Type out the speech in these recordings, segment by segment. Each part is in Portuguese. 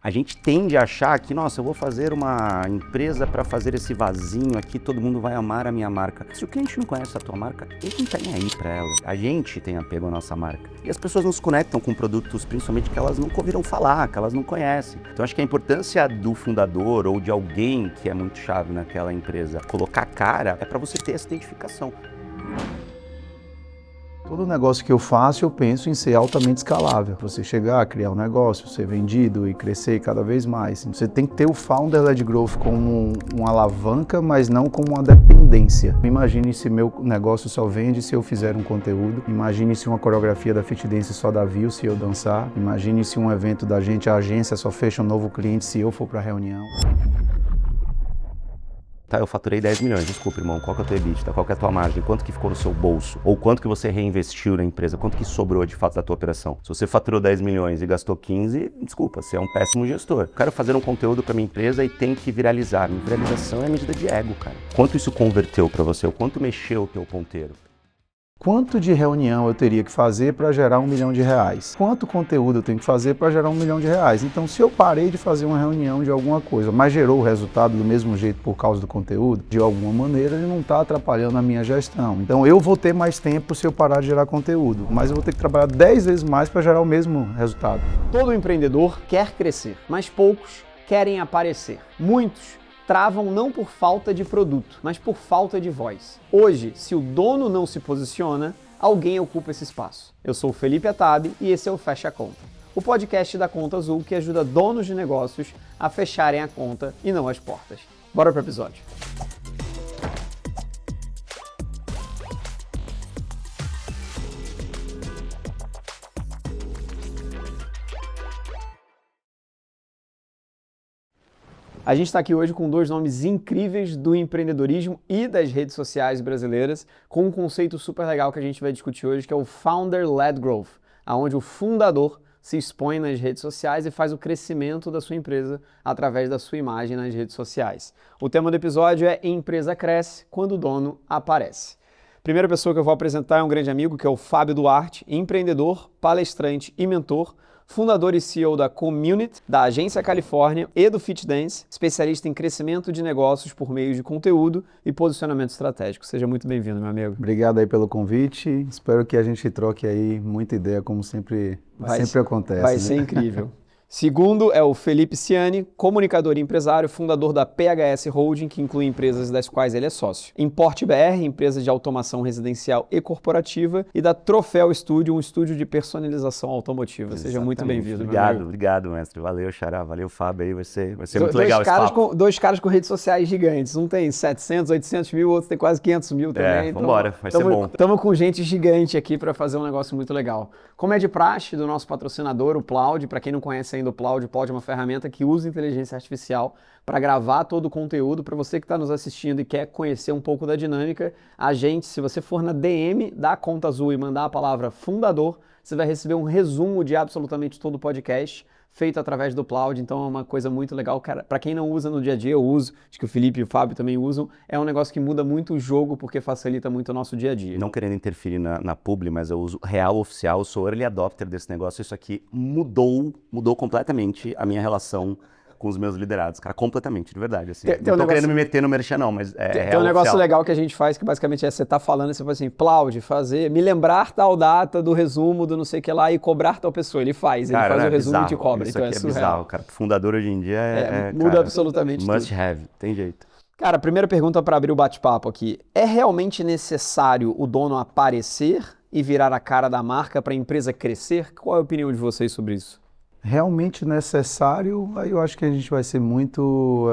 A gente tende a achar que, nossa, eu vou fazer uma empresa para fazer esse vasinho aqui, todo mundo vai amar a minha marca. Se o cliente não conhece a tua marca, ele não tá nem aí para ela. A gente tem apego à nossa marca. E as pessoas não se conectam com produtos, principalmente que elas nunca ouviram falar, que elas não conhecem. Então acho que a importância do fundador ou de alguém que é muito chave naquela empresa colocar a cara é para você ter essa identificação. Todo negócio que eu faço, eu penso em ser altamente escalável. Você chegar, criar um negócio, ser vendido e crescer cada vez mais. Você tem que ter o Founder-led Growth como uma alavanca, mas não como uma dependência. Imagine se meu negócio só vende se eu fizer um conteúdo. Imagine se uma coreografia da Fit Dance só dá view se eu dançar. Imagine se um evento da gente, a agência só fecha um novo cliente se eu for para a reunião. Tá, eu faturei 10 milhões, desculpa, irmão, qual que é o teu EBITDA, qual que é a tua margem, quanto que ficou no seu bolso, ou quanto que você reinvestiu na empresa, quanto que sobrou de fato da tua operação. Se você faturou 10 milhões e gastou 15, desculpa, você é um péssimo gestor. Eu quero fazer um conteúdo para minha empresa e tem que viralizar. Viralização é medida de ego, cara. Quanto isso converteu para você, o quanto mexeu o teu ponteiro? Quanto de reunião eu teria que fazer para gerar R$1 milhão? Quanto conteúdo eu tenho que fazer para gerar R$1 milhão? Então, se eu parei de fazer uma reunião de alguma coisa, mas gerou o resultado do mesmo jeito por causa do conteúdo, de alguma maneira ele não está atrapalhando a minha gestão. Então, eu vou ter mais tempo se eu parar de gerar conteúdo, mas eu vou ter que trabalhar 10 vezes mais para gerar o mesmo resultado. Todo empreendedor quer crescer, mas poucos querem aparecer. Muitos travam não por falta de produto, mas por falta de voz. Hoje, se o dono não se posiciona, alguém ocupa esse espaço. Eu sou o Felipe Atabi e esse é o Fecha a Conta, o podcast da Conta Azul que ajuda donos de negócios a fecharem a conta e não as portas. Bora pro episódio. A gente está aqui hoje com dois nomes incríveis do empreendedorismo e das redes sociais brasileiras, com um conceito super legal que a gente vai discutir hoje, que é o Founder-led Growth, onde o fundador se expõe nas redes sociais e faz o crescimento da sua empresa através da sua imagem nas redes sociais. O tema do episódio é Empresa Cresce quando o dono aparece. Primeira pessoa que eu vou apresentar é um grande amigo, que é o Fábio Duarte, empreendedor, palestrante e mentor, fundador e CEO da Community, da Agência Califórnia e do Fit Dance, especialista em crescimento de negócios por meio de conteúdo e posicionamento estratégico. Seja muito bem-vindo, meu amigo. Obrigado aí pelo convite. Espero que a gente troque aí muita ideia, como sempre acontece. Vai ser incrível. Segundo é o Felipe Ciani, comunicador e empresário, fundador da PHS Holding, que inclui empresas das quais ele é sócio. Import BR, empresa de automação residencial e corporativa, e da Troféu Studio, um estúdio de personalização automotiva. Exatamente. Seja muito bem-vindo. Obrigado, mestre. Valeu, Xará. Valeu, Fábio. Aí vai ser muito legal esse papo. Dois caras com redes sociais gigantes. Um tem 700, 800 mil, outro tem quase 500 mil também. Vambora. Vai ser bom. Estamos com gente gigante aqui para fazer um negócio muito legal. Como é de praxe do nosso patrocinador, o Plaud, para quem não conhece ainda o Plaud é uma ferramenta que usa inteligência artificial para gravar todo o conteúdo. Para você que está nos assistindo e quer conhecer um pouco da dinâmica, se você for na DM da Conta Azul e mandar a palavra fundador, você vai receber um resumo de absolutamente todo o podcast feito através do Plaud, então é uma coisa muito legal. Para quem não usa no dia a dia, eu uso, acho que o Felipe e o Fábio também usam, é um negócio que muda muito o jogo porque facilita muito o nosso dia a dia. Não querendo interferir na publi, mas eu uso real oficial, sou early adopter desse negócio, isso aqui mudou completamente a minha relação com os meus liderados, cara, completamente, de verdade, assim. Não tô querendo me meter no merchan não, mas é real tem um negócio oficial. Legal que a gente faz, que basicamente é você tá falando e você fala assim, Plaud, me lembrar tal data do resumo do não sei o que lá e cobrar tal pessoa. Ele faz o resumo bizarro, e te cobra, então é surreal. Bizarro, cara. Fundador hoje em dia muda cara, absolutamente must tudo. have, tem jeito. Cara, primeira pergunta para abrir o bate-papo aqui. É realmente necessário o dono aparecer e virar a cara da marca para a empresa crescer? Qual é a opinião de vocês sobre isso? Realmente necessário, aí eu acho que a gente vai ser muito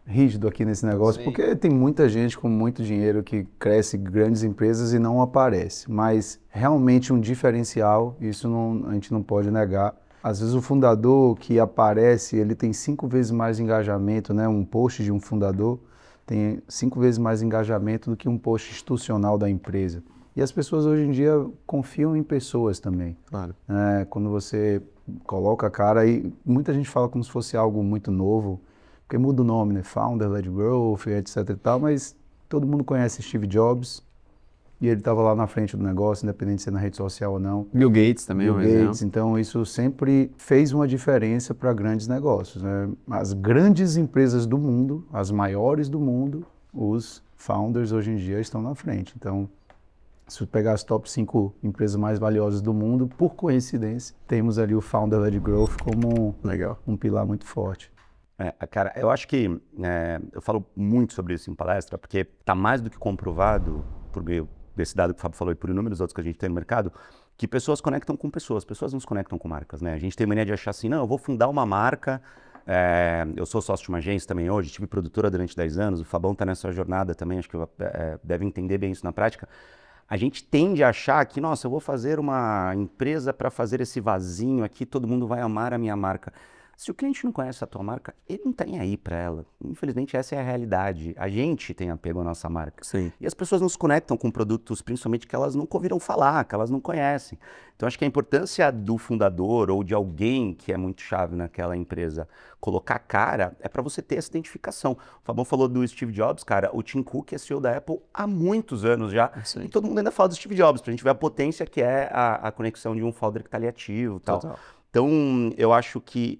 rígido aqui nesse negócio, Sim. Porque tem muita gente com muito dinheiro que cresce grandes empresas e não aparece, mas realmente um diferencial, isso a gente não pode negar. Às vezes o fundador que aparece, ele tem 5 vezes mais engajamento, né? Um post de um fundador tem 5 vezes mais engajamento do que um post institucional da empresa. E as pessoas hoje em dia confiam em pessoas também. Claro. Quando você coloca a cara, e muita gente fala como se fosse algo muito novo, porque muda o nome, né? Founder-led Growth, etc e tal, mas todo mundo conhece Steve Jobs, e ele estava lá na frente do negócio, independente de ser na rede social ou não. Bill Gates também é Bill um Gates, exemplo. então isso sempre fez uma diferença para grandes negócios, né? As grandes empresas do mundo, as maiores do mundo, os founders hoje em dia estão na frente. Então, se eu pegar as top 5 empresas mais valiosas do mundo, por coincidência, temos ali o Founder-led Growth como um pilar muito forte. Cara, eu acho que eu falo muito sobre isso em palestra, porque está mais do que comprovado, por meio desse dado que o Fábio falou e por inúmeros outros que a gente tem no mercado, que pessoas conectam com pessoas não se conectam com marcas, né? A gente tem mania de achar assim, não, eu vou fundar uma marca, eu sou sócio de uma agência também hoje, tive produtora durante 10 anos, o Fabão está nessa jornada também, acho que deve entender bem isso na prática. A gente tende a achar que, nossa, eu vou fazer uma empresa para fazer esse vasinho aqui, todo mundo vai amar a minha marca. Se o cliente não conhece a tua marca, ele não tem aí para ela. Infelizmente, essa é a realidade. A gente tem apego à nossa marca. Sim. E as pessoas não se conectam com produtos, principalmente que elas nunca ouviram falar, que elas não conhecem. Então, acho que a importância do fundador ou de alguém que é muito chave naquela empresa colocar cara é para você ter essa identificação. O Fabão falou do Steve Jobs, cara. O Tim Cook é CEO da Apple há muitos anos já. Sim. E todo mundo ainda fala do Steve Jobs, para a gente ver a potência que é a conexão de um founder que está ali ativo e tal. Total. Então, eu acho que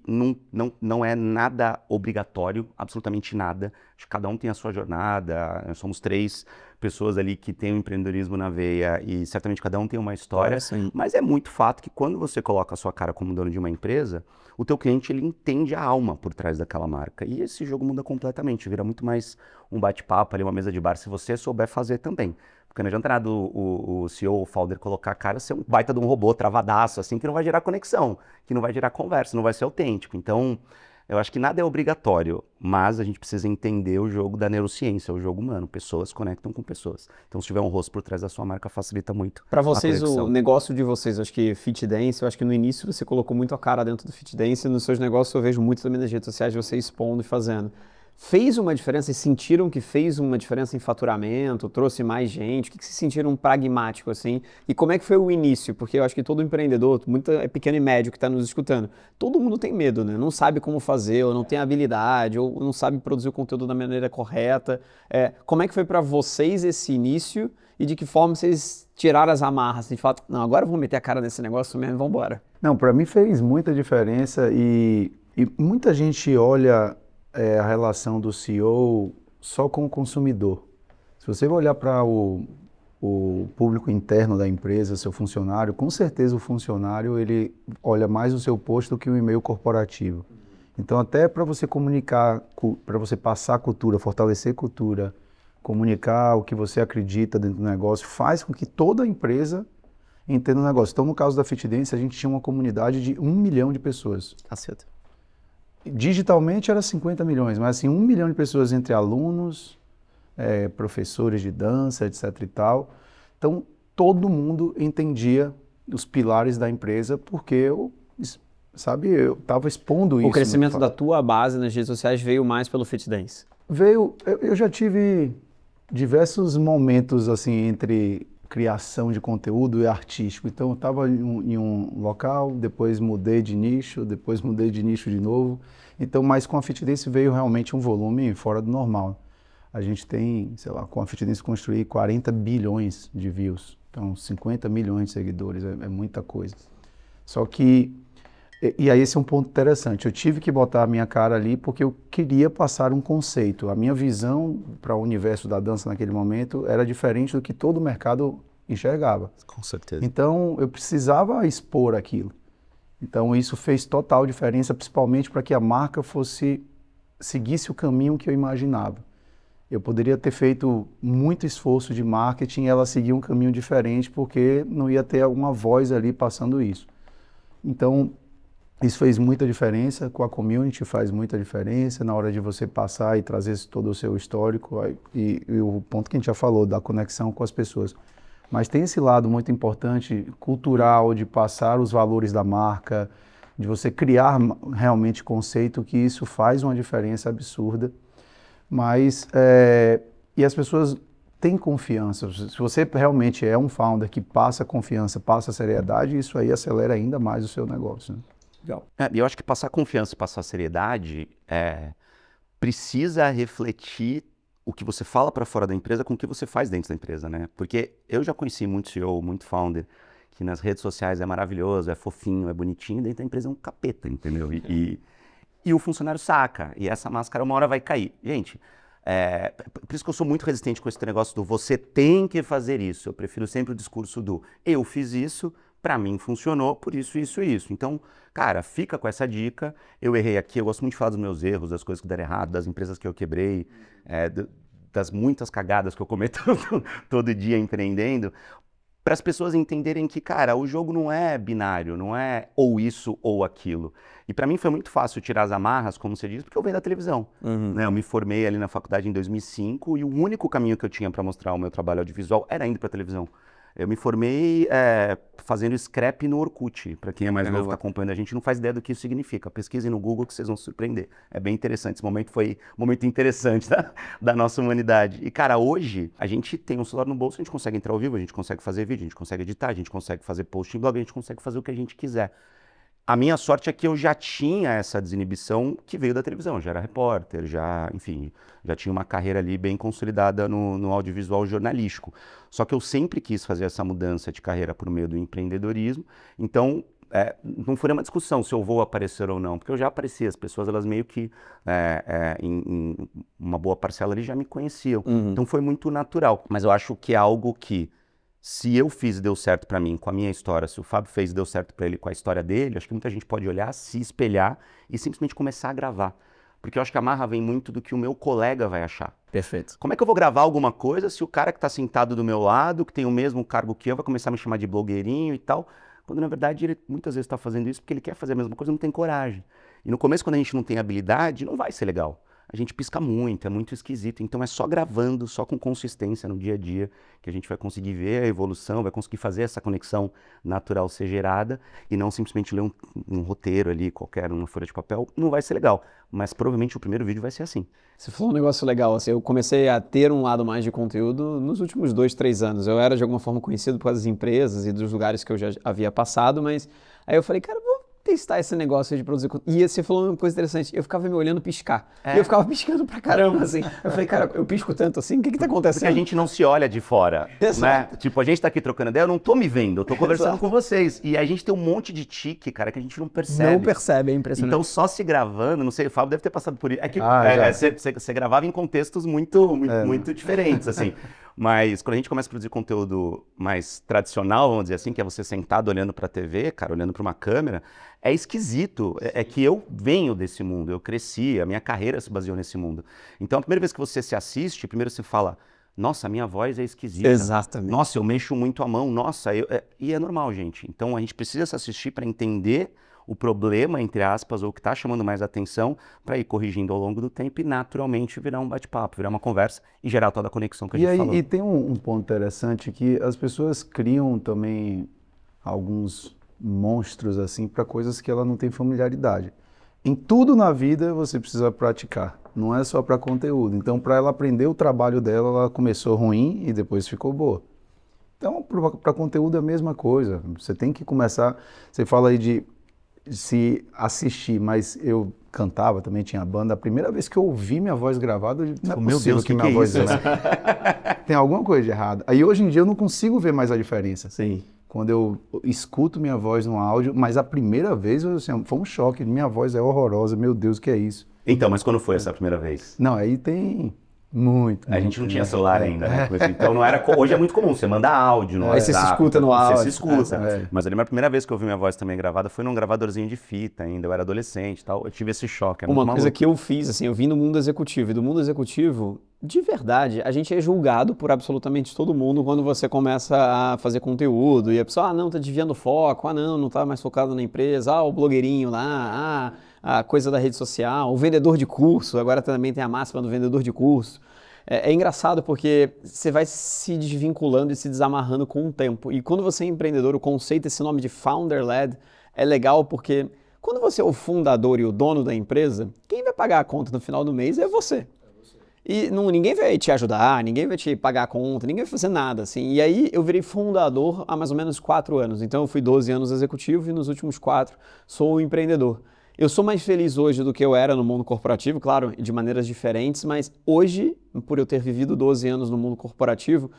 não é nada obrigatório, absolutamente nada. Acho que cada um tem a sua jornada, nós somos 3 pessoas ali que têm o empreendedorismo na veia e certamente cada um tem uma história. Mas é muito fato que quando você coloca a sua cara como dono de uma empresa, o teu cliente ele entende a alma por trás daquela marca. E esse jogo muda completamente, vira muito mais um bate-papo ali, uma mesa de bar, se você souber fazer também. Porque não adianta nada o CEO, o founder, colocar a cara ser um baita de um robô travadaço, assim, que não vai gerar conexão, que não vai gerar conversa, não vai ser autêntico. Então, eu acho que nada é obrigatório, mas a gente precisa entender o jogo da neurociência, o jogo humano. Pessoas conectam com pessoas. Então, se tiver um rosto por trás da sua marca, facilita muito. Para vocês, o negócio de vocês, acho que Fit Dance, eu acho que no início você colocou muito a cara dentro do Fit Dance, e nos seus negócios eu vejo muito também nas redes sociais você expondo e fazendo. Fez uma diferença? Vocês sentiram que fez uma diferença em faturamento? Trouxe mais gente? O que vocês sentiram pragmático assim? E como é que foi o início? Porque eu acho que todo empreendedor, muito é pequeno e médio que está nos escutando, todo mundo tem medo, né? Não sabe como fazer, ou não tem habilidade, ou não sabe produzir o conteúdo da maneira correta. Como é que foi para vocês esse início e de que forma vocês tiraram as amarras e falaram, não, agora eu vou meter a cara nesse negócio mesmo, vamos embora? Não, para mim fez muita diferença e muita gente olha a relação do CEO só com o consumidor. Se você vai olhar para o público interno da empresa, seu funcionário, com certeza o funcionário ele olha mais o seu post do que o e-mail corporativo. Então até para você comunicar, para você passar cultura, fortalecer cultura, comunicar o que você acredita dentro do negócio, faz com que toda a empresa entenda o negócio. Então no caso da Fit Dance, a gente tinha uma comunidade de 1 milhão de pessoas. Caceta. Digitalmente era 50 milhões, mas assim, 1 milhão de pessoas entre alunos, professores de dança, etc e tal. Então, todo mundo entendia os pilares da empresa porque eu estava expondo isso. O crescimento da tua base nas redes sociais veio mais pelo Fit Dance? Eu já tive diversos momentos assim entre criação de conteúdo e artístico. Então, eu estava em um local, depois mudei de nicho, depois mudei de nicho de novo. Então, mas com a Fit Dance veio realmente um volume fora do normal. A gente tem, sei lá, com a Fit Dance construí 40 bilhões de views. Então, 50 milhões de seguidores, é muita coisa. Só que, e aí esse é um ponto interessante, eu tive que botar a minha cara ali porque eu queria passar um conceito. A minha visão para o universo da dança naquele momento era diferente do que todo o mercado enxergava. Com certeza. Então, eu precisava expor aquilo. Então, isso fez total diferença, principalmente para que a marca seguisse o caminho que eu imaginava. Eu poderia ter feito muito esforço de marketing e ela seguir um caminho diferente porque não ia ter alguma voz ali passando isso. Então, isso fez muita diferença, com a community faz muita diferença na hora de você passar e trazer todo o seu histórico e o ponto que a gente já falou, da conexão com as pessoas. Mas tem esse lado muito importante, cultural, de passar os valores da marca, de você criar realmente conceito, que isso faz uma diferença absurda. Mas, e as pessoas têm confiança. Se você realmente é um founder que passa confiança, passa seriedade, isso aí acelera ainda mais o seu negócio. Né? Legal. E eu acho que passar confiança e passar seriedade precisa refletir o que você fala para fora da empresa com o que você faz dentro da empresa, né? Porque eu já conheci muito CEO, muito founder, que nas redes sociais é maravilhoso, é fofinho, é bonitinho, dentro da empresa é um capeta, entendeu? E o funcionário saca, e essa máscara uma hora vai cair. Gente, por isso que eu sou muito resistente com esse negócio do você tem que fazer isso. Eu prefiro sempre o discurso do eu fiz isso, pra mim funcionou, por isso, isso e isso. Então, cara, fica com essa dica. Eu errei aqui, eu gosto muito de falar dos meus erros, das coisas que deram errado, das empresas que eu quebrei, das muitas cagadas que eu cometo todo dia empreendendo, para as pessoas entenderem que, cara, o jogo não é binário, não é ou isso ou aquilo. E para mim foi muito fácil tirar as amarras, como você diz, porque eu venho da televisão. Né? Eu me formei ali na faculdade em 2005 e o único caminho que eu tinha para mostrar o meu trabalho audiovisual era indo para televisão. Eu me formei fazendo scrap no Orkut. Para quem é mais novo que está acompanhando a gente, não faz ideia do que isso significa. Pesquisem no Google que vocês vão se surpreender. É bem interessante. Esse momento foi um momento interessante da nossa humanidade. E, cara, hoje a gente tem um celular no bolso, a gente consegue entrar ao vivo, a gente consegue fazer vídeo, a gente consegue editar, a gente consegue fazer post em blog, a gente consegue fazer o que a gente quiser. A minha sorte é que eu já tinha essa desinibição que veio da televisão. Já era repórter, enfim, já tinha uma carreira ali bem consolidada no audiovisual jornalístico. Só que eu sempre quis fazer essa mudança de carreira por meio do empreendedorismo. Então, não foi uma discussão se eu vou aparecer ou não, porque eu já aparecia. As pessoas, elas meio que, em uma boa parcela ali, já me conheciam. Então, foi muito natural. Mas eu acho que é algo que, se eu fiz e deu certo pra mim com a minha história, se o Fábio fez e deu certo pra ele com a história dele, acho que muita gente pode olhar, se espelhar e simplesmente começar a gravar. Porque eu acho que a marra vem muito do que o meu colega vai achar. Perfeito. Como é que eu vou gravar alguma coisa se o cara que tá sentado do meu lado, que tem o mesmo cargo que eu, vai começar a me chamar de blogueirinho e tal, quando na verdade ele muitas vezes tá fazendo isso porque ele quer fazer a mesma coisa e não tem coragem. E no começo, quando a gente não tem habilidade, não vai ser legal. A gente pisca muito, é muito esquisito. Então é só gravando, só com consistência no dia a dia que a gente vai conseguir ver a evolução, vai conseguir fazer essa conexão natural ser gerada e não simplesmente ler um roteiro ali, qualquer uma folha de papel. Não vai ser legal, mas provavelmente o primeiro vídeo vai ser assim. Você falou um negócio legal, assim, eu comecei a ter um lado mais de conteúdo nos últimos 2, 3 anos. Eu era de alguma forma conhecido por causa das empresas e dos lugares que eu já havia passado, mas aí eu falei, cara, vou testar esse negócio de produzir conteúdo. E você falou uma coisa interessante, eu ficava me olhando piscar. E eu ficava piscando pra caramba, assim. Eu falei, cara, eu pisco tanto assim, o que tá acontecendo? Porque a gente não se olha de fora, né? Tipo, a gente tá aqui trocando ideia, eu não tô me vendo, eu tô conversando com vocês. E a gente tem um monte de tique, cara, que a gente não percebe. Não percebe, é impressionante. Então, só se gravando, não sei, o Fábio deve ter passado por isso. É que você gravava em contextos muito diferentes, assim. Mas quando a gente começa a produzir conteúdo mais tradicional, vamos dizer assim, que é você sentado olhando pra TV, cara, olhando pra uma câmera, é esquisito. É que eu venho desse mundo, eu cresci, a minha carreira se baseou nesse mundo. Então, a primeira vez que você se assiste, primeiro você fala, nossa, a minha voz é esquisita. Exatamente. Nossa, eu mexo muito a mão, nossa, e é normal, gente. Então, a gente precisa se assistir para entender o problema, entre aspas, ou o que está chamando mais atenção, para ir corrigindo ao longo do tempo e naturalmente virar um bate-papo, virar uma conversa e gerar toda a conexão que a gente falou. E tem um ponto interessante que as pessoas criam também alguns monstros assim para coisas que ela não tem familiaridade. Em tudo na vida você precisa praticar, não é só para conteúdo. Então, para ela aprender o trabalho dela, ela começou ruim e depois ficou boa. Então, para conteúdo é a mesma coisa. Você tem que começar. Você fala aí de se assistir, mas eu cantava, também tinha banda. A primeira vez que eu ouvi minha voz gravada, eu disse, não é meu possível Deus, que minha voz tem alguma coisa de errado. Aí hoje em dia eu não consigo ver mais a diferença. Sim. Quando eu escuto minha voz no áudio, mas a primeira vez assim, foi um choque. Minha voz é horrorosa, meu Deus, o que é isso? Então, mas quando foi essa primeira vez? Não, aí tem muito. A gente não tinha celular ainda, né? Então não era. Hoje é muito comum, você manda áudio no Aí você se escuta no áudio. Você se escuta. Mas ali a primeira vez que eu ouvi minha voz também gravada foi num gravadorzinho de fita ainda, eu era adolescente e tal. Eu tive esse choque. Uma coisa que eu fiz, assim, eu vim do mundo executivo. E do mundo executivo, de verdade, a gente é julgado por absolutamente todo mundo quando você começa a fazer conteúdo. E a pessoa, não, tá desviando o foco, não tá mais focado na empresa, o blogueirinho lá, a coisa da rede social, o vendedor de curso, agora também tem a máxima do vendedor de curso. É engraçado porque você vai se desvinculando e se desamarrando com o tempo. E quando você é empreendedor, o conceito, esse nome de founder-led, é legal porque quando você é o fundador e o dono da empresa, quem vai pagar a conta no final do mês é você. E ninguém vai te ajudar, ninguém vai te pagar a conta, ninguém vai fazer nada, assim. E aí eu virei fundador há mais ou menos 4 anos. Então eu fui 12 anos executivo e nos últimos 4 sou o empreendedor. Eu sou mais feliz hoje do que eu era no mundo corporativo, claro, de maneiras diferentes, mas hoje, por eu ter vivido 12 anos no mundo corporativo,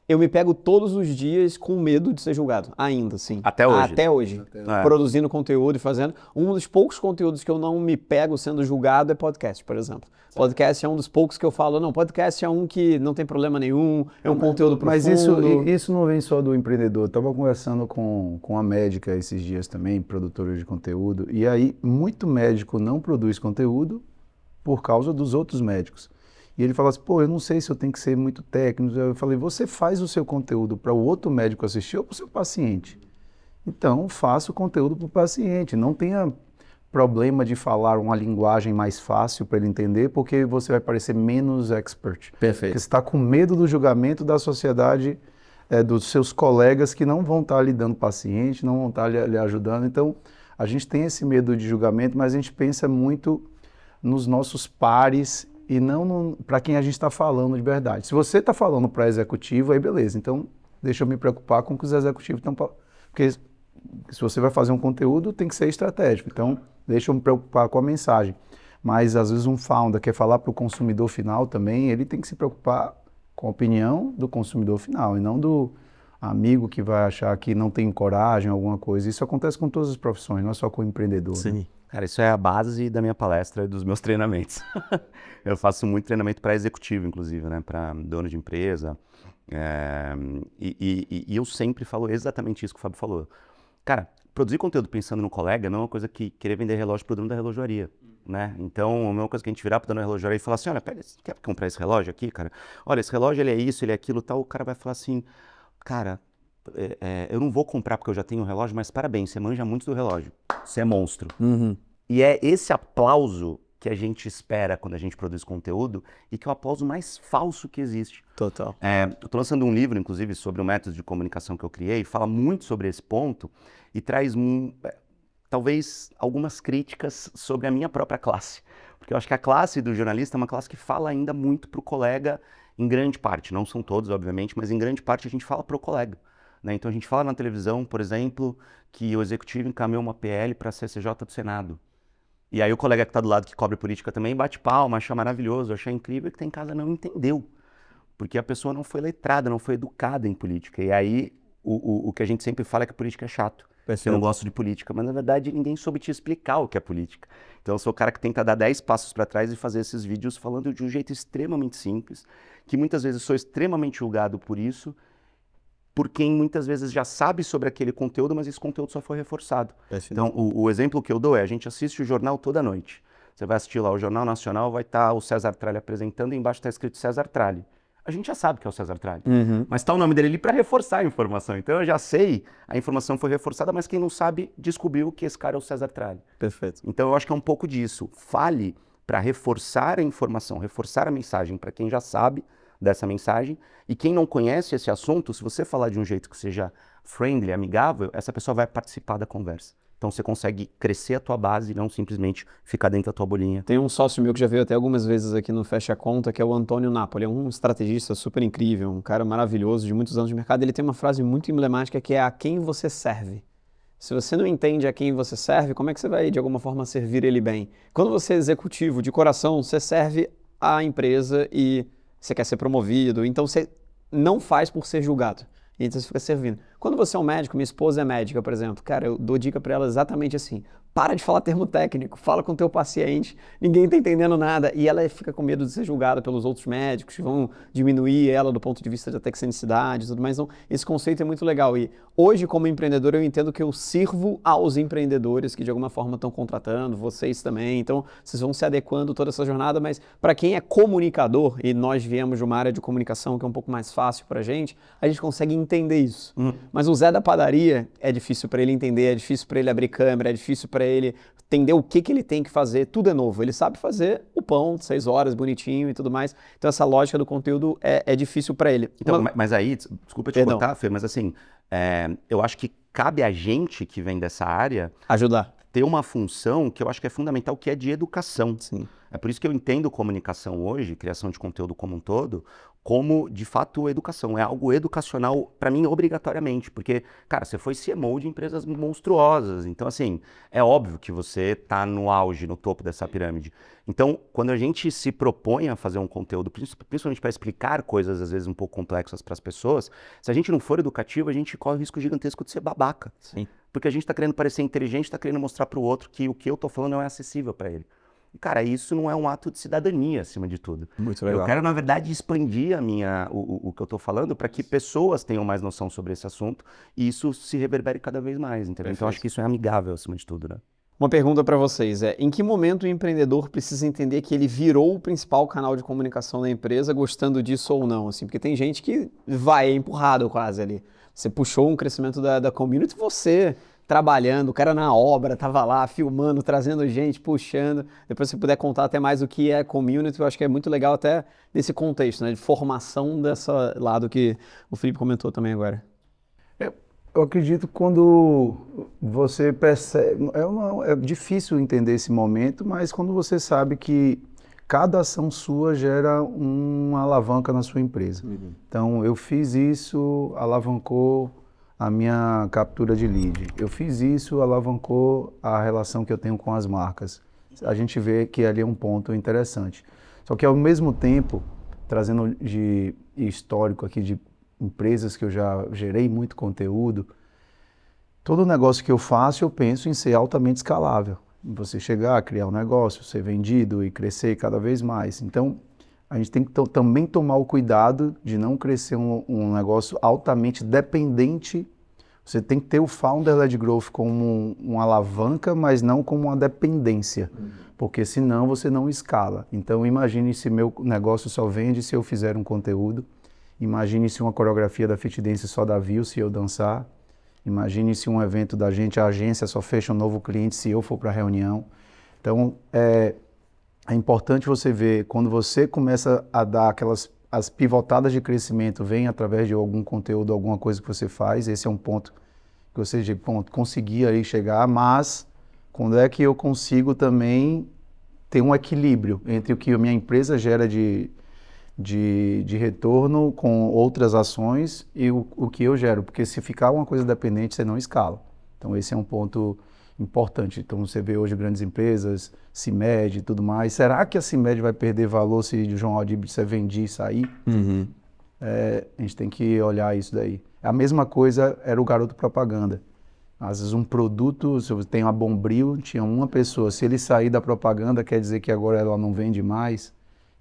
eu me pego todos os dias com medo de ser julgado, ainda, sim. Até hoje? Até hoje. Produzindo conteúdo e fazendo. Um dos poucos conteúdos que eu não me pego sendo julgado é podcast, por exemplo. Podcast é um dos poucos que eu falo, não, podcast é um que não tem problema nenhum, é um conteúdo profundo. Mas isso não vem só do empreendedor. Estava conversando com a médica esses dias também, produtora de conteúdo, e aí muito médico não produz conteúdo por causa dos outros médicos. E ele fala assim, pô, eu não sei se eu tenho que ser muito técnico. Eu falei, você faz o seu conteúdo para o outro médico assistir ou para o seu paciente? Então, faça o conteúdo para o paciente. Não tenha problema de falar uma linguagem mais fácil para ele entender, porque você vai parecer menos expert. Perfeito. Porque você está com medo do julgamento da sociedade, dos seus colegas que não vão estar lhe dando paciente, não vão estar lhe ajudando. Então, a gente tem esse medo de julgamento, mas a gente pensa muito nos nossos pares e não para quem a gente está falando de verdade. Se você está falando para executivo, aí beleza. Então, deixa eu me preocupar com o que os executivos estão falando. Porque se você vai fazer um conteúdo, tem que ser estratégico. Então, deixa eu me preocupar com a mensagem. Mas, às vezes, um founder quer falar para o consumidor final também, ele tem que se preocupar com a opinião do consumidor final e não do amigo que vai achar que não tem coragem, alguma coisa. Isso acontece com todas as profissões, não é só com o empreendedor. Sim. Né? Cara, isso é a base da minha palestra e dos meus treinamentos. Eu faço muito treinamento para executivo, inclusive, né? Para dono de empresa. E eu sempre falo exatamente isso que o Fábio falou. Cara, produzir conteúdo pensando no colega não é uma coisa que querer vender relógio para o dono da relojoaria. Né? Então, a mesma coisa que a gente virar para o dono da relojoaria e falar assim, olha, pera, você quer comprar esse relógio aqui, cara? Olha, esse relógio ele é isso, ele é aquilo, tal. O cara vai falar assim, cara, eu não vou comprar porque eu já tenho um relógio, mas parabéns, você manja muito do relógio. Você é monstro. Uhum. E é esse aplauso que a gente espera quando a gente produz conteúdo e que é o aplauso mais falso que existe. Total. Eu estou lançando um livro, inclusive, sobre o método de comunicação que eu criei, fala muito sobre esse ponto e traz, talvez, algumas críticas sobre a minha própria classe. Porque eu acho que a classe do jornalista é uma classe que fala ainda muito para o colega, em grande parte. Não são todos, obviamente, mas em grande parte a gente fala para o colega. Né? Então a gente fala na televisão, por exemplo, que o executivo encaminhou uma PL para a CCJ do Senado. E aí o colega que está do lado, que cobre política também, bate palma, acha maravilhoso, acha incrível, que tem em casa não entendeu. Porque a pessoa não foi letrada, não foi educada em política. E aí o que a gente sempre fala é que a política é chato. Eu não gosto de política, mas na verdade ninguém soube te explicar o que é política. Então eu sou o cara que tenta dar 10 passos para trás e fazer esses vídeos falando de um jeito extremamente simples, que muitas vezes sou extremamente julgado por isso, por quem muitas vezes já sabe sobre aquele conteúdo, mas esse conteúdo só foi reforçado. Então, o exemplo que eu dou é, a gente assiste o jornal toda noite. Você vai assistir lá o Jornal Nacional, vai estar o César Tralli apresentando e embaixo está escrito César Tralli. A gente já sabe que é o César Tralli, mas está o nome dele ali para reforçar a informação. Então eu já sei, a informação foi reforçada, mas quem não sabe descobriu que esse cara é o César Tralli. Perfeito. Então eu acho que é um pouco disso. Fale para reforçar a informação, reforçar a mensagem para quem já sabe dessa mensagem, e quem não conhece esse assunto, se você falar de um jeito que seja friendly, amigável, essa pessoa vai participar da conversa. Então você consegue crescer a tua base e não simplesmente ficar dentro da tua bolinha. Tem um sócio meu que já veio até algumas vezes aqui no Fecha Conta, que é o Antônio Napoli, é um estrategista super incrível, um cara maravilhoso de muitos anos de mercado. Ele tem uma frase muito emblemática que é a quem você serve. Se você não entende a quem você serve, como é que você vai de alguma forma servir ele bem? Quando você é executivo de coração, você serve a empresa e você quer ser promovido, então você não faz por ser julgado, então você fica servindo. Quando você é um médico, minha esposa é médica, por exemplo, cara, eu dou dica para ela exatamente assim, para de falar termo técnico, fala com o teu paciente, ninguém tá entendendo nada, e ela fica com medo de ser julgada pelos outros médicos, que vão diminuir ela do ponto de vista da tecnicidade e tudo mais, então esse conceito é muito legal, e hoje como empreendedor eu entendo que eu sirvo aos empreendedores que de alguma forma estão contratando, vocês também, então vocês vão se adequando toda essa jornada, mas para quem é comunicador, e nós viemos de uma área de comunicação que é um pouco mais fácil pra gente, a gente consegue entender isso. Mas o Zé da padaria é difícil para ele entender, é difícil para ele abrir câmera, é difícil para ele entender o que ele tem que fazer, tudo é novo. Ele sabe fazer o pão de 6 horas, bonitinho e tudo mais. Então essa lógica do conteúdo é difícil para ele. Então, mas aí, desculpa te cortar, Fê, mas assim, eu acho que cabe a gente que vem dessa área ajudar. ter uma função que eu acho que é fundamental, que é de educação. Sim. É por isso que eu entendo comunicação hoje, criação de conteúdo como um todo, como, de fato, educação. É algo educacional, para mim, obrigatoriamente. Porque, cara, você foi CMO de empresas monstruosas. Então, assim, é óbvio que você está no auge, no topo dessa pirâmide. Então, quando a gente se propõe a fazer um conteúdo, principalmente para explicar coisas, às vezes, um pouco complexas para as pessoas, se a gente não for educativo, a gente corre o risco gigantesco de ser babaca. Sim. Porque a gente está querendo parecer inteligente, está querendo mostrar para o outro que o que eu estou falando não é acessível para ele. E, cara, isso não é um ato de cidadania, acima de tudo. Muito legal. Eu quero, na verdade, expandir o que eu estou falando para que pessoas tenham mais noção sobre esse assunto e isso se reverbere cada vez mais, entendeu? Então, eu acho que isso é amigável, acima de tudo, né? Uma pergunta para vocês em que momento o empreendedor precisa entender que ele virou o principal canal de comunicação da empresa, gostando disso ou não? Assim, porque tem gente que vai empurrado quase ali. Você puxou um crescimento da community, você trabalhando, o cara na obra, tava lá filmando, trazendo gente, puxando. Depois se puder contar até mais o que é community, eu acho que é muito legal até desse contexto, né, de formação dessa lado que o Felipe comentou também agora. Eu acredito quando você percebe, é difícil entender esse momento, mas quando você sabe que cada ação sua gera uma alavanca na sua empresa. Então, eu fiz isso, alavancou a minha captura de lead. Eu fiz isso, alavancou a relação que eu tenho com as marcas. A gente vê que ali é um ponto interessante. Só que, ao mesmo tempo, trazendo de histórico aqui de empresas que eu já gerei muito conteúdo, todo negócio que eu faço, eu penso em ser altamente escalável. Você chegar a criar um negócio, ser vendido e crescer cada vez mais. Então, a gente tem que também tomar o cuidado de não crescer um negócio altamente dependente. Você tem que ter o Founder-led Growth como uma alavanca, mas não como uma dependência, porque senão você não escala. Então, imagine se meu negócio só vende se eu fizer um conteúdo. Imagine se uma coreografia da Fit Dance só dá view se eu dançar. Imagine se um evento da gente, a agência só fecha um novo cliente se eu for para a reunião. Então, é importante você ver, quando você começa a dar as pivotadas de crescimento, vem através de algum conteúdo, alguma coisa que você faz, esse é um ponto que você diz, ponto, consegui aí chegar, mas quando é que eu consigo também ter um equilíbrio entre o que a minha empresa gera de retorno com outras ações e o que eu gero, porque se ficar uma coisa dependente, você não escala. Então esse é um ponto importante. Então você vê hoje grandes empresas, CIMED e tudo mais. Será que a CIMED vai perder valor se o João Aldir disser vender e sair? A gente tem que olhar isso daí. A mesma coisa era o garoto propaganda. Às vezes um produto, se você tem uma Bombril, tinha uma pessoa, se ele sair da propaganda, quer dizer que agora ela não vende mais.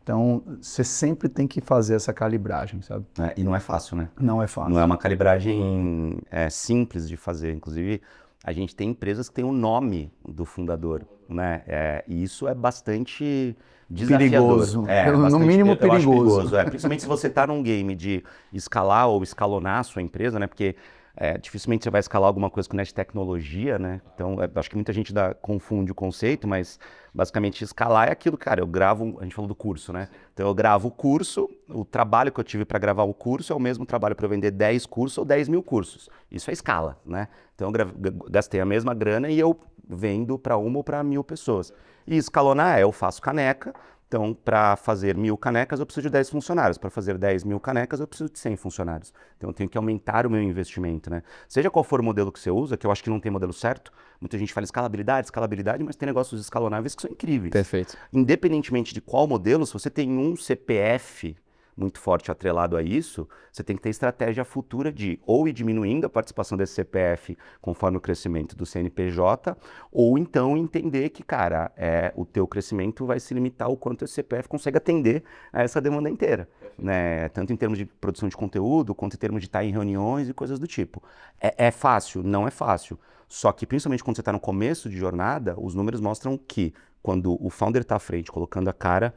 Então, você sempre tem que fazer essa calibragem, sabe? E não é fácil, né? Não é fácil. Não é uma calibragem simples de fazer. Inclusive, a gente tem empresas que têm o nome do fundador, né? E isso é bastante desafiador. Perigoso. No mínimo perigoso. Principalmente se você está num game de escalar ou escalonar a sua empresa, né? Porque dificilmente você vai escalar alguma coisa com tecnologia, né? Então, acho que muita gente confunde o conceito, mas basicamente escalar é aquilo, cara, eu gravo, a gente falou do curso, né? Então eu gravo o curso, o trabalho que eu tive para gravar o curso é o mesmo trabalho para eu vender 10 cursos ou 10 mil cursos. Isso é escala, né? Então eu gastei a mesma grana e eu vendo para 1 ou para 1000 pessoas. E escalonar eu faço caneca. Então, para fazer 1000 canecas, eu preciso de 10 funcionários. Para fazer 10.000 canecas, eu preciso de 100 funcionários. Então, eu tenho que aumentar o meu investimento, né? Seja qual for o modelo que você usa, que eu acho que não tem modelo certo. Muita gente fala escalabilidade, mas tem negócios escalonáveis que são incríveis. Perfeito. Independentemente de qual modelo, se você tem um CPF muito forte atrelado a isso, você tem que ter estratégia futura de ou ir diminuindo a participação desse CPF conforme o crescimento do CNPJ, ou então entender que, cara, o teu crescimento vai se limitar ao quanto esse CPF consegue atender a essa demanda inteira, né? Tanto em termos de produção de conteúdo, quanto em termos de estar em reuniões e coisas do tipo. É fácil? Não é fácil. Só que, principalmente quando você está no começo de jornada, os números mostram que quando o founder está à frente, colocando a cara,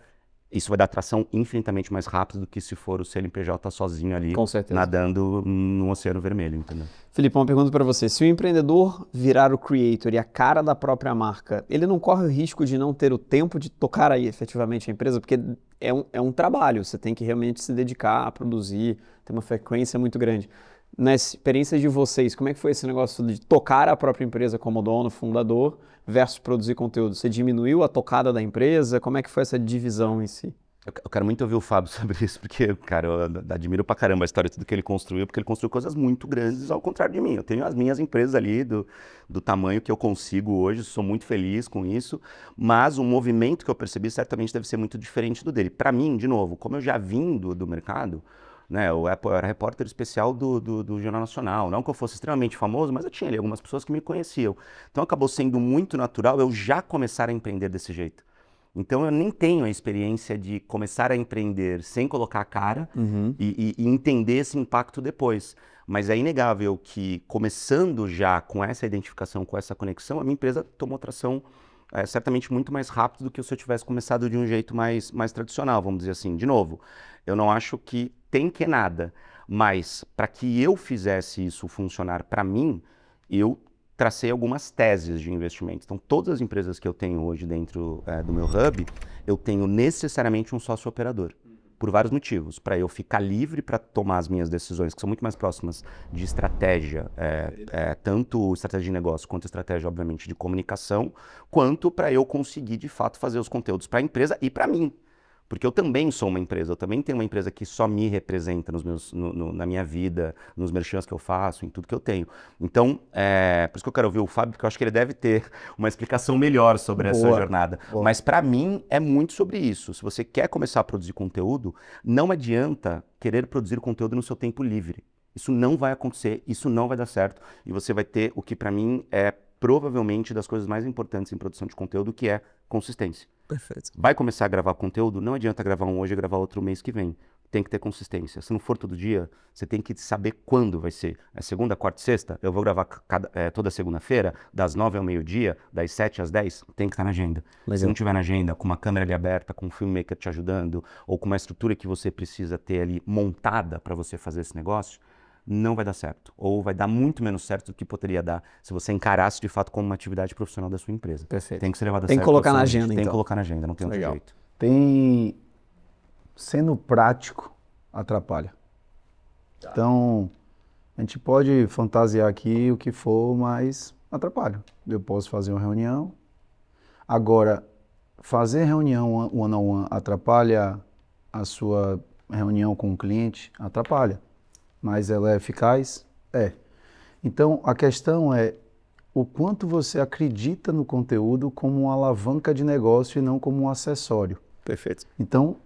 isso vai dar tração infinitamente mais rápido do que se for o CNPJ sozinho ali, nadando no oceano vermelho, entendeu? Felipe, uma pergunta para você. Se o empreendedor virar o creator e a cara da própria marca, ele não corre o risco de não ter o tempo de tocar aí efetivamente a empresa? Porque é um trabalho, você tem que realmente se dedicar a produzir, ter uma frequência muito grande. na experiência de vocês, como é que foi esse negócio de tocar a própria empresa como dono, fundador, versus produzir conteúdo? Você diminuiu a tocada da empresa? Como é que foi essa divisão em si? Eu quero muito ouvir o Fábio sobre isso, porque, cara, eu admiro pra caramba a história de tudo que ele construiu, porque ele construiu coisas muito grandes, ao contrário de mim. Eu tenho as minhas empresas ali do tamanho que eu consigo hoje, sou muito feliz com isso, mas o movimento que eu percebi certamente deve ser muito diferente do dele. Pra mim, de novo, como eu já vim do mercado, né, eu era repórter especial do Jornal Nacional, não que eu fosse extremamente famoso, mas eu tinha ali algumas pessoas que me conheciam. Então acabou sendo muito natural eu já começar a empreender desse jeito. Então eu nem tenho a experiência de começar a empreender sem colocar a cara e entender esse impacto depois. Mas é inegável que começando já com essa identificação, com essa conexão, a minha empresa tomou tração certamente muito mais rápido do que se eu tivesse começado de um jeito mais tradicional, vamos dizer assim. De novo, eu não acho que tem que nada, mas para que eu fizesse isso funcionar para mim, eu tracei algumas teses de investimento. Então, todas as empresas que eu tenho hoje dentro do meu hub, eu tenho necessariamente um sócio operador, por vários motivos. Para eu ficar livre para tomar as minhas decisões, que são muito mais próximas de estratégia, tanto estratégia de negócio quanto estratégia, obviamente, de comunicação, quanto para eu conseguir, de fato, fazer os conteúdos para a empresa e para mim. Porque eu também sou uma empresa, eu também tenho uma empresa que só me representa na minha vida, nos merchants que eu faço, em tudo que eu tenho. Então, por isso que eu quero ouvir o Fábio, porque eu acho que ele deve ter uma explicação melhor sobre essa jornada. Boa. Mas para mim é muito sobre isso. Se você quer começar a produzir conteúdo, não adianta querer produzir conteúdo no seu tempo livre. Isso não vai acontecer, isso não vai dar certo. E você vai ter o que para mim é provavelmente das coisas mais importantes em produção de conteúdo, que é consistência. Perfeito. Vai começar a gravar conteúdo, não adianta gravar um hoje e gravar outro mês que vem. Tem que ter consistência. Se não for todo dia, você tem que saber quando vai ser. É segunda, quarta e sexta? Eu vou gravar toda segunda-feira, das 9 ao meio-dia, das 7 às 10? Tem que estar na agenda. Legal. Se não tiver na agenda, com uma câmera ali aberta, com um filmmaker te ajudando, ou com uma estrutura que você precisa ter ali montada para você fazer esse negócio, não vai dar certo. Ou vai dar muito menos certo do que poderia dar se você encarasse de fato como uma atividade profissional da sua empresa. Perfeito. Tem que ser levado a sério. Tem que colocar na agenda, Tem então. que colocar na agenda, não tem outro jeito. Sendo prático, atrapalha. Tá. Então, a gente pode fantasiar aqui o que for, mas atrapalha. Eu posso fazer uma reunião. Agora, fazer reunião one-on-one atrapalha a sua reunião com o cliente? Atrapalha. Mas ela é eficaz? É. Então, a questão é o quanto você acredita no conteúdo como uma alavanca de negócio e não como um acessório. Perfeito. Então,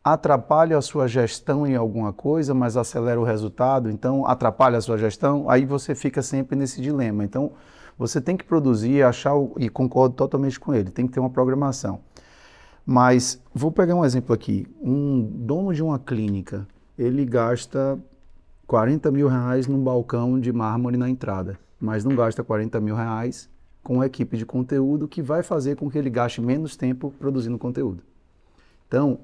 atrapalha a sua gestão em alguma coisa, mas acelera o resultado, então atrapalha a sua gestão, aí você fica sempre nesse dilema. Então, você tem que produzir, e concordo totalmente com ele, tem que ter uma programação. Mas, vou pegar um exemplo aqui. Um dono de uma clínica, ele gasta 40 mil reais num balcão de mármore na entrada, mas não gasta 40 mil reais com uma equipe de conteúdo que vai fazer com que ele gaste menos tempo produzindo conteúdo. Então,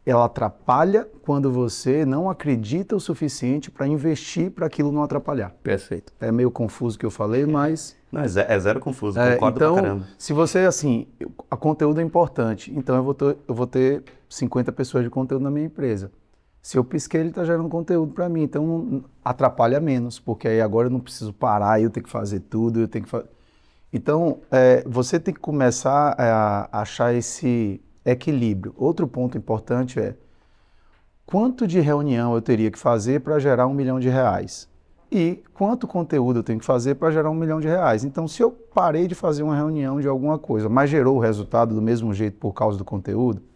ela atrapalha quando você não acredita o suficiente para investir para aquilo não atrapalhar. Perfeito. É meio confuso o que eu falei, mas... Não, é zero confuso, concordo então, pra caramba. Se você, assim, a conteúdo é importante, então eu vou ter 50 pessoas de conteúdo na minha empresa. Se eu pisquei, ele está gerando conteúdo para mim, então não atrapalha menos, porque aí agora eu não preciso parar, eu tenho que fazer tudo, eu tenho que fazer... Então, você tem que começar a achar esse equilíbrio. Outro ponto importante é quanto de reunião eu teria que fazer para gerar R$1 milhão e quanto conteúdo eu tenho que fazer para gerar R$1 milhão. Então, se eu parei de fazer uma reunião de alguma coisa, mas gerou o resultado do mesmo jeito por causa do conteúdo,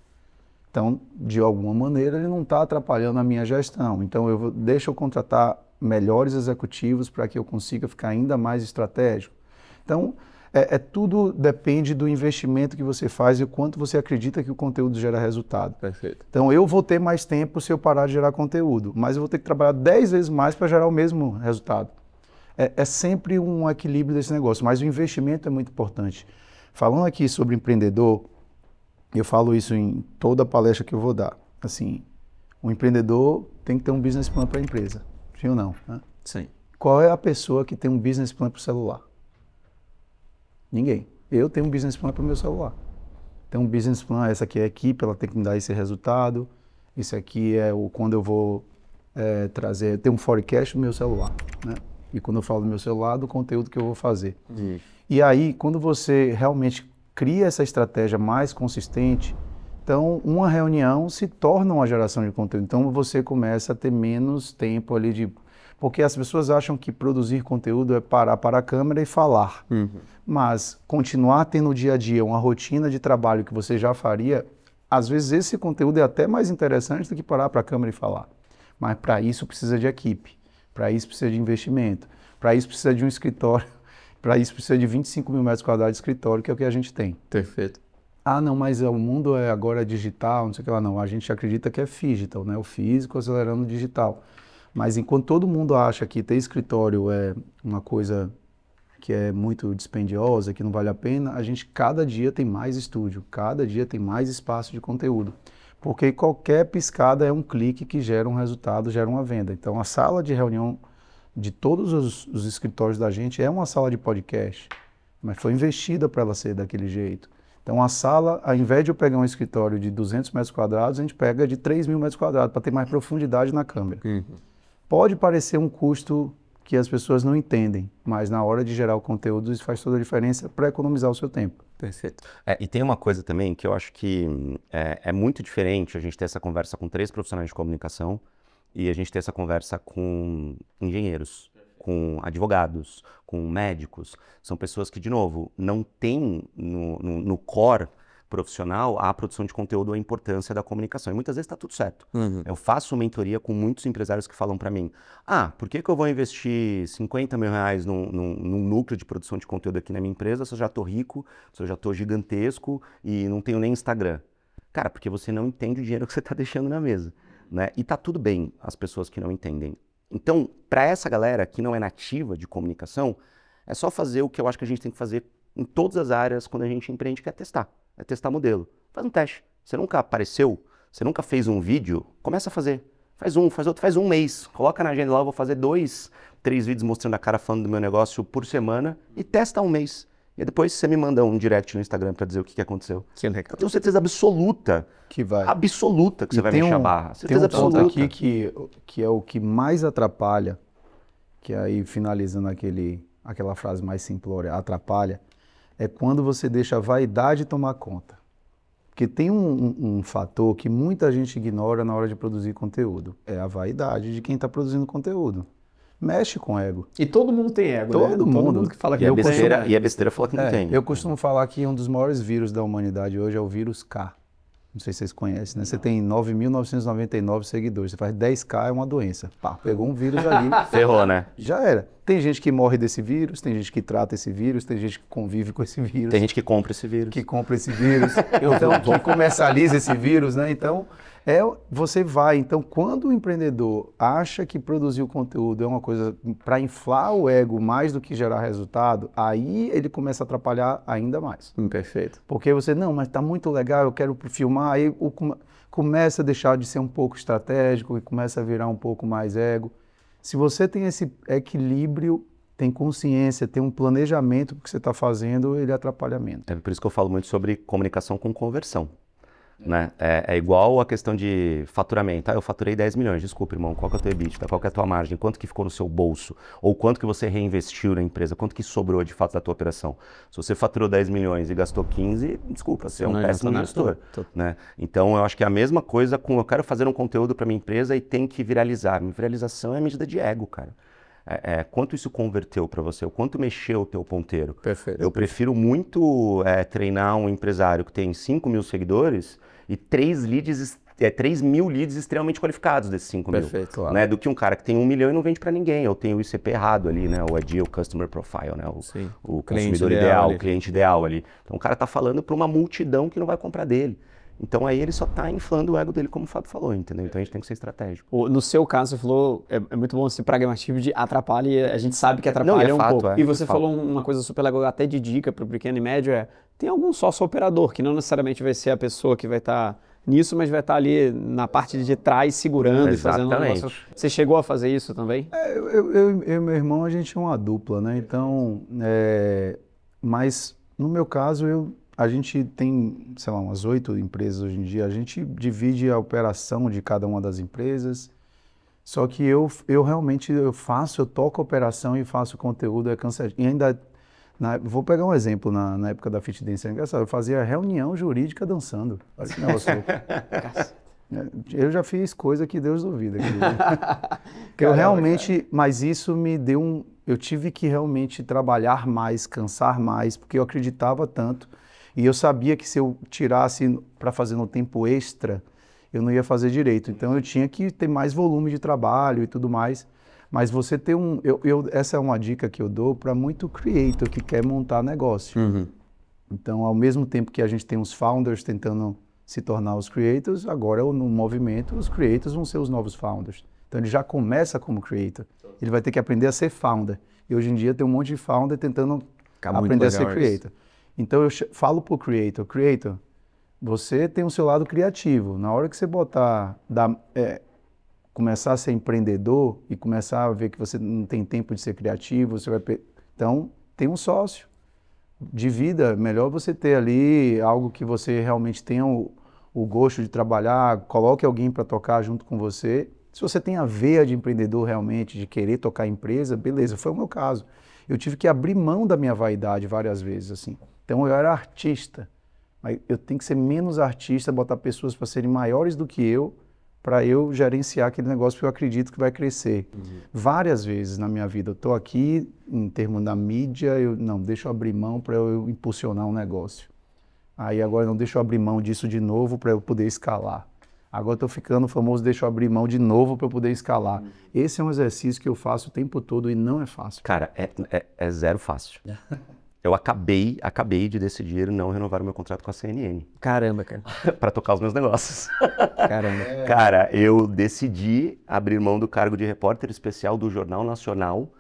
então, de alguma maneira, ele não está atrapalhando a minha gestão. Então, deixa eu contratar melhores executivos para que eu consiga ficar ainda mais estratégico. Então, tudo depende do investimento que você faz e o quanto você acredita que o conteúdo gera resultado. Perfeito. Então, eu vou ter mais tempo se eu parar de gerar conteúdo, mas eu vou ter que trabalhar 10 vezes mais para gerar o mesmo resultado. É sempre um equilíbrio desse negócio, mas o investimento é muito importante. Falando aqui sobre empreendedor, eu falo isso em toda palestra que eu vou dar. Assim, o empreendedor tem que ter um business plan para a empresa. Sim ou não? Né? Sim. Qual é a pessoa que tem um business plan para o celular? Ninguém. Eu tenho um business plan para o meu celular. Tem um business plan, essa aqui é a equipe, ela tem que me dar esse resultado. Esse aqui é quando eu vou ter um forecast no meu celular, né? E quando eu falo do meu celular, do conteúdo que eu vou fazer. E aí, quando você realmente cria essa estratégia mais consistente, então uma reunião se torna uma geração de conteúdo. Então você começa a ter menos tempo ali de... Porque as pessoas acham que produzir conteúdo é parar para a câmera e falar. Mas continuar tendo no dia a dia uma rotina de trabalho que você já faria, às vezes esse conteúdo é até mais interessante do que parar para a câmera e falar. Mas para isso precisa de equipe, para isso precisa de investimento, para isso precisa de um escritório, para isso precisa de 25 mil metros quadrados de escritório, que é o que a gente tem. Perfeito. Ah, não, mas o mundo agora é digital, não sei o que lá. Não, a gente acredita que é digital, né? O físico acelerando o digital. Mas enquanto todo mundo acha que ter escritório é uma coisa que é muito dispendiosa, que não vale a pena, a gente cada dia tem mais estúdio, cada dia tem mais espaço de conteúdo. Porque qualquer piscada é um clique que gera um resultado, gera uma venda. Então a sala de reunião de todos os escritórios da gente é uma sala de podcast, mas foi investida para ela ser daquele jeito. Então a sala, ao invés de eu pegar um escritório de 200 metros quadrados, a gente pega de 3 mil metros quadrados para ter mais profundidade na câmera. Pode parecer um custo que as pessoas não entendem, mas na hora de gerar o conteúdo isso faz toda a diferença para economizar o seu tempo. Perfeito. E tem uma coisa também que eu acho que é muito diferente a gente ter essa conversa com 3 profissionais de comunicação e a gente ter essa conversa com engenheiros, com advogados, com médicos. São pessoas que, de novo, não têm no core profissional a produção de conteúdo ou a importância da comunicação. E muitas vezes está tudo certo. Eu faço mentoria com muitos empresários que falam para mim, por que eu vou investir 50 mil reais num núcleo de produção de conteúdo aqui na minha empresa se eu já estou rico, se eu já estou gigantesco e não tenho nem Instagram? Cara, porque você não entende o dinheiro que você está deixando na mesa, né? E tá tudo bem as pessoas que não entendem. Então, para essa galera que não é nativa de comunicação, é só fazer o que eu acho que a gente tem que fazer em todas as áreas quando a gente empreende, que é testar. É testar modelo. Faz um teste. Você nunca apareceu, você nunca fez um vídeo, começa a fazer. Faz um, faz outro, faz um mês. Coloca na agenda lá, eu vou fazer 2, 3 vídeos mostrando a cara falando do meu negócio por semana e testa um mês. E depois você me manda um direct no Instagram para dizer o que aconteceu. Que legal. Eu tenho certeza absoluta Que vai. Absoluta que você vai mexer a barra. Tem Certeza um ponto absoluta. aqui que é o que mais atrapalha, que aí finalizando aquela frase mais simplória, atrapalha, é quando você deixa a vaidade tomar conta. Porque tem um fator que muita gente ignora na hora de produzir conteúdo. É a vaidade de quem está produzindo conteúdo. Mexe com ego. E todo mundo tem ego, né? Todo mundo que fala que E eu é besteira falar que não tem. Eu costumo falar que um dos maiores vírus da humanidade hoje é o vírus K. Não sei se vocês conhecem, né? Você tem 9.999 seguidores, você faz 10K, é uma doença. Pá, pegou um vírus ali. Ferrou, né? Já era. Tem gente que morre desse vírus, tem gente que trata esse vírus, tem gente que convive com esse vírus. Tem gente que compra esse vírus. Que compra esse vírus, então que comercializa esse vírus, né? Então, você vai. Então, quando o empreendedor acha que produzir o conteúdo é uma coisa para inflar o ego mais do que gerar resultado, aí ele começa a atrapalhar ainda mais. Perfeito. Porque você, não, mas tá muito legal, eu quero filmar, aí começa a deixar de ser um pouco estratégico e começa a virar um pouco mais ego. Se você tem esse equilíbrio, tem consciência, tem um planejamento do que você está fazendo, ele atrapalha menos. É por isso que eu falo muito sobre comunicação com conversão. Né? É igual a questão de faturamento. Eu faturei 10 milhões, desculpa, irmão, qual que é o teu EBITDA, qual que é a tua margem, quanto que ficou no seu bolso, ou quanto que você reinvestiu na empresa, quanto que sobrou de fato da tua operação. Se você faturou 10 milhões e gastou 15, desculpa, você é um péssimo gestor. Né? Então eu acho que é a mesma coisa com eu quero fazer um conteúdo para minha empresa e tem que viralizar. Viralização é a medida de ego, cara. Quanto isso converteu para você, o quanto mexeu o teu ponteiro. Perfeito. Eu prefiro muito treinar um empresário que tem 5 mil seguidores e 3 mil leads extremamente qualificados desses 5 mil. Perfeito, claro. Né? Do que um cara que tem 1 milhão e não vende para ninguém. Eu tenho o ICP errado ali, né? O ideal customer profile, né? O consumidor ideal, o cliente ideal ali. Então o cara tá falando para uma multidão que não vai comprar dele. Então aí ele só está inflando o ego dele, como o Fábio falou, entendeu? Então a gente tem que ser estratégico. No seu caso, você falou, é muito bom esse pragmatismo de atrapalha, e a gente sabe que atrapalha fato, pouco. E você falou uma coisa super legal, até de dica para o pequeno e médio, tem algum sócio operador, que não necessariamente vai ser a pessoa que vai estar nisso, mas vai estar ali na parte de trás segurando e fazendo um negócio. Você chegou a fazer isso também? Eu e meu irmão, a gente é uma dupla, né? Então, mas no meu caso, a gente tem, sei lá, umas 8 empresas hoje em dia. A gente divide a operação de cada uma das empresas. Só que eu realmente eu toco a operação e faço conteúdo, é cansativo. E ainda, vou pegar um exemplo, na época da Fit Dance, é engraçado, eu fazia reunião jurídica dançando. Olha que negócio louco. Eu já fiz coisa que Deus duvida. Que eu realmente, mas isso me deu eu tive que realmente trabalhar mais, cansar mais, porque eu acreditava tanto. E eu sabia que se eu tirasse para fazer no tempo extra, eu não ia fazer direito. Então eu tinha que ter mais volume de trabalho e tudo mais. Mas você ter essa é uma dica que eu dou para muito creator que quer montar negócio. Uhum. Então, ao mesmo tempo que a gente tem os founders tentando se tornar os creators, agora no movimento os creators vão ser os novos founders. Então ele já começa como creator. Ele vai ter que aprender a ser founder. E hoje em dia tem um monte de founder tentando aprender a ser creator. Então eu falo pro creator, você tem o seu lado criativo. Na hora que você começar a ser empreendedor e começar a ver que você não tem tempo de ser criativo, então tem um sócio. Divida, melhor você ter ali algo que você realmente tenha o gosto de trabalhar, coloque alguém para tocar junto com você. Se você tem a veia de empreendedor realmente, de querer tocar a empresa, beleza, foi o meu caso. Eu tive que abrir mão da minha vaidade várias vezes, assim. Então eu era artista, mas eu tenho que ser menos artista, botar pessoas para serem maiores do que eu, para eu gerenciar aquele negócio que eu acredito que vai crescer. Várias vezes na minha vida, eu estou aqui, em termos da mídia, deixa eu abrir mão para eu impulsionar um negócio. Aí agora não deixa eu abrir mão disso de novo para eu poder escalar. Agora estou ficando famoso, deixa eu abrir mão de novo para eu poder escalar. Esse é um exercício que eu faço o tempo todo e não é fácil. Cara, é zero fácil. Eu acabei de decidir não renovar o meu contrato com a CNN. Caramba, cara. Para tocar os meus negócios. Caramba. Cara, eu decidi abrir mão do cargo de repórter especial do Jornal Nacional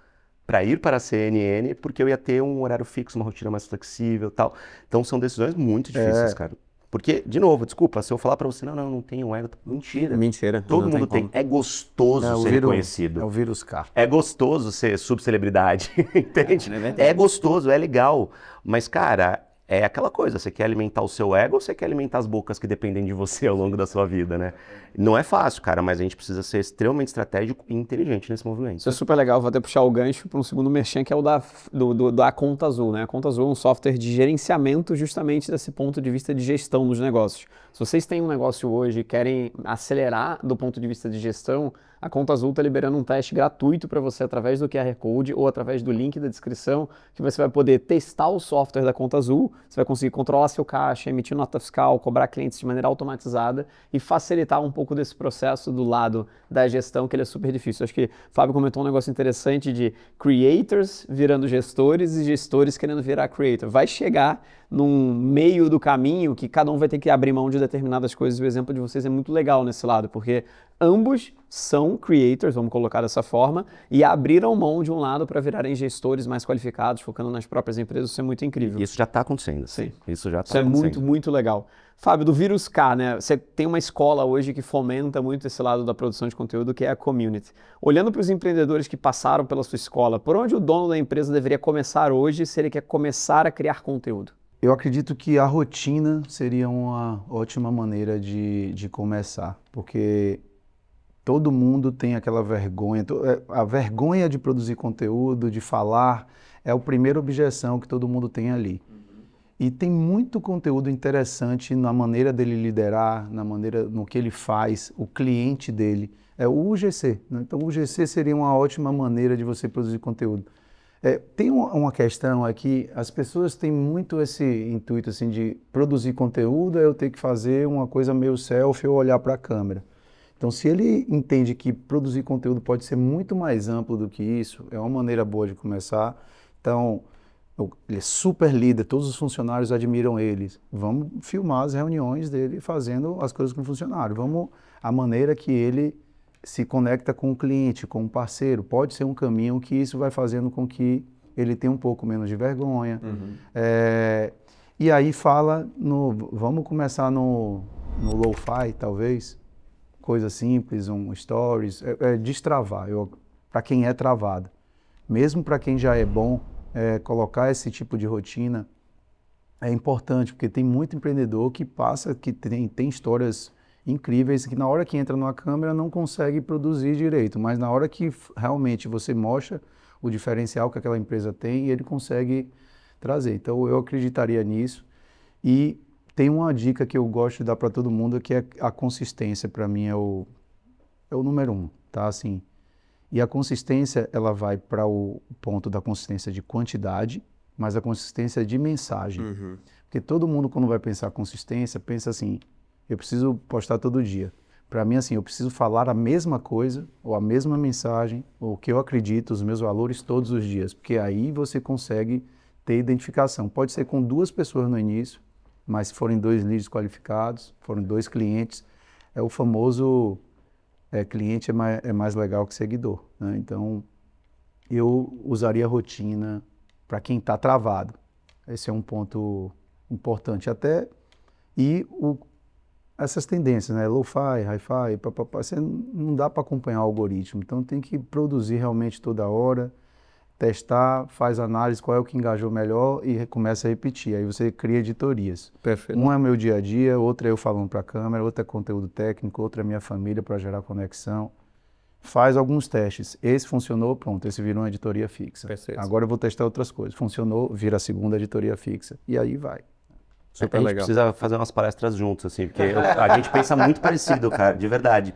para ir para a CNN, porque eu ia ter um horário fixo, uma rotina mais flexível e tal. Então são decisões muito difíceis, cara. Porque, de novo, desculpa, se eu falar pra você, não tenho ego, mentira. Mentira. Todo mundo tem. É gostoso ser reconhecido. É o vírus K. É gostoso ser subcelebridade, entende? É gostoso, é legal. Mas, cara, é aquela coisa, você quer alimentar o seu ego ou você quer alimentar as bocas que dependem de você ao longo da sua vida, né? Não é fácil, cara, mas a gente precisa ser extremamente estratégico e inteligente nesse movimento. Isso é super legal, vou até puxar o gancho para um segundo merchan, que é o da Conta Azul, né? A Conta Azul é um software de gerenciamento justamente desse ponto de vista de gestão dos negócios. Se vocês têm um negócio hoje e querem acelerar do ponto de vista de gestão, a Conta Azul está liberando um teste gratuito para você através do QR Code ou através do link da descrição, que você vai poder testar o software da Conta Azul, você vai conseguir controlar seu caixa, emitir nota fiscal, cobrar clientes de maneira automatizada e facilitar um pouco desse processo do lado da gestão, que ele é super difícil. Acho que o Fábio comentou um negócio interessante de creators virando gestores e gestores querendo virar creator. Vai chegar num meio do caminho que cada um vai ter que abrir mão de determinadas coisas. O exemplo de vocês é muito legal nesse lado, porque ambos são creators, vamos colocar dessa forma, e abriram mão de um lado para virarem gestores mais qualificados, focando nas próprias empresas. Isso é muito incrível. Isso já está acontecendo. Sim. Isso já está Isso é acontecendo. muito, muito legal. Fábio, do Vírus K, né? Você tem uma escola hoje que fomenta muito esse lado da produção de conteúdo, que é a community. Olhando para os empreendedores que passaram pela sua escola, por onde o dono da empresa deveria começar hoje se ele quer começar a criar conteúdo? Eu acredito que a rotina seria uma ótima maneira de começar, porque todo mundo tem aquela vergonha, a vergonha de produzir conteúdo, de falar, é a primeira objeção que todo mundo tem ali. E tem muito conteúdo interessante na maneira dele liderar, no que ele faz, o cliente dele. É o UGC, né? Então o UGC seria uma ótima maneira de você produzir conteúdo. Tem uma questão aqui, as pessoas têm muito esse intuito assim, de produzir conteúdo, eu ter que fazer uma coisa meio selfie ou olhar para a câmera. Então, se ele entende que produzir conteúdo pode ser muito mais amplo do que isso, é uma maneira boa de começar. Então, ele é super líder, todos os funcionários admiram ele. Vamos filmar as reuniões dele fazendo as coisas com o funcionário. A maneira que ele se conecta com o cliente, com o parceiro. Pode ser um caminho que isso vai fazendo com que ele tenha um pouco menos de vergonha. E aí vamos começar no lo-fi, talvez. Coisa simples, um stories, destravar, para quem é travado. Mesmo para quem já é bom, colocar esse tipo de rotina é importante, porque tem muito empreendedor que tem histórias incríveis que na hora que entra numa câmera não consegue produzir direito, mas na hora que realmente você mostra o diferencial que aquela empresa tem, ele consegue trazer. Então eu acreditaria nisso. E tem uma dica que eu gosto de dar para todo mundo, que é a consistência. Para mim é o número 1, tá? Assim, e a consistência, ela vai para o ponto da consistência de quantidade, mas a consistência de mensagem. Porque todo mundo, quando vai pensar consistência, pensa assim, eu preciso postar todo dia. Para mim, assim, eu preciso falar a mesma coisa, ou a mesma mensagem, ou o que eu acredito, os meus valores todos os dias, porque aí você consegue ter identificação. Pode ser com 2 pessoas no início, mas se forem 2 leads qualificados, foram 2 clientes, é o famoso cliente é mais legal que seguidor, né? Então, eu usaria rotina para quem está travado. Esse é um ponto importante. Até, e essas tendências, né? Lo-fi, hi-fi, você não dá para acompanhar o algoritmo, então tem que produzir realmente toda hora, testar, faz análise, qual é o que engajou melhor e começa a repetir. Aí você cria editorias. Perfeito. Um é meu dia a dia, outro é eu falando para a câmera, outro é conteúdo técnico, outro é minha família para gerar conexão. Faz alguns testes. Esse funcionou, pronto, esse virou uma editoria fixa. Perfeito. Agora eu vou testar outras coisas. Funcionou, vira a segunda editoria fixa. E aí vai. A gente precisa fazer umas palestras juntos, assim, porque a gente pensa muito parecido, cara, de verdade.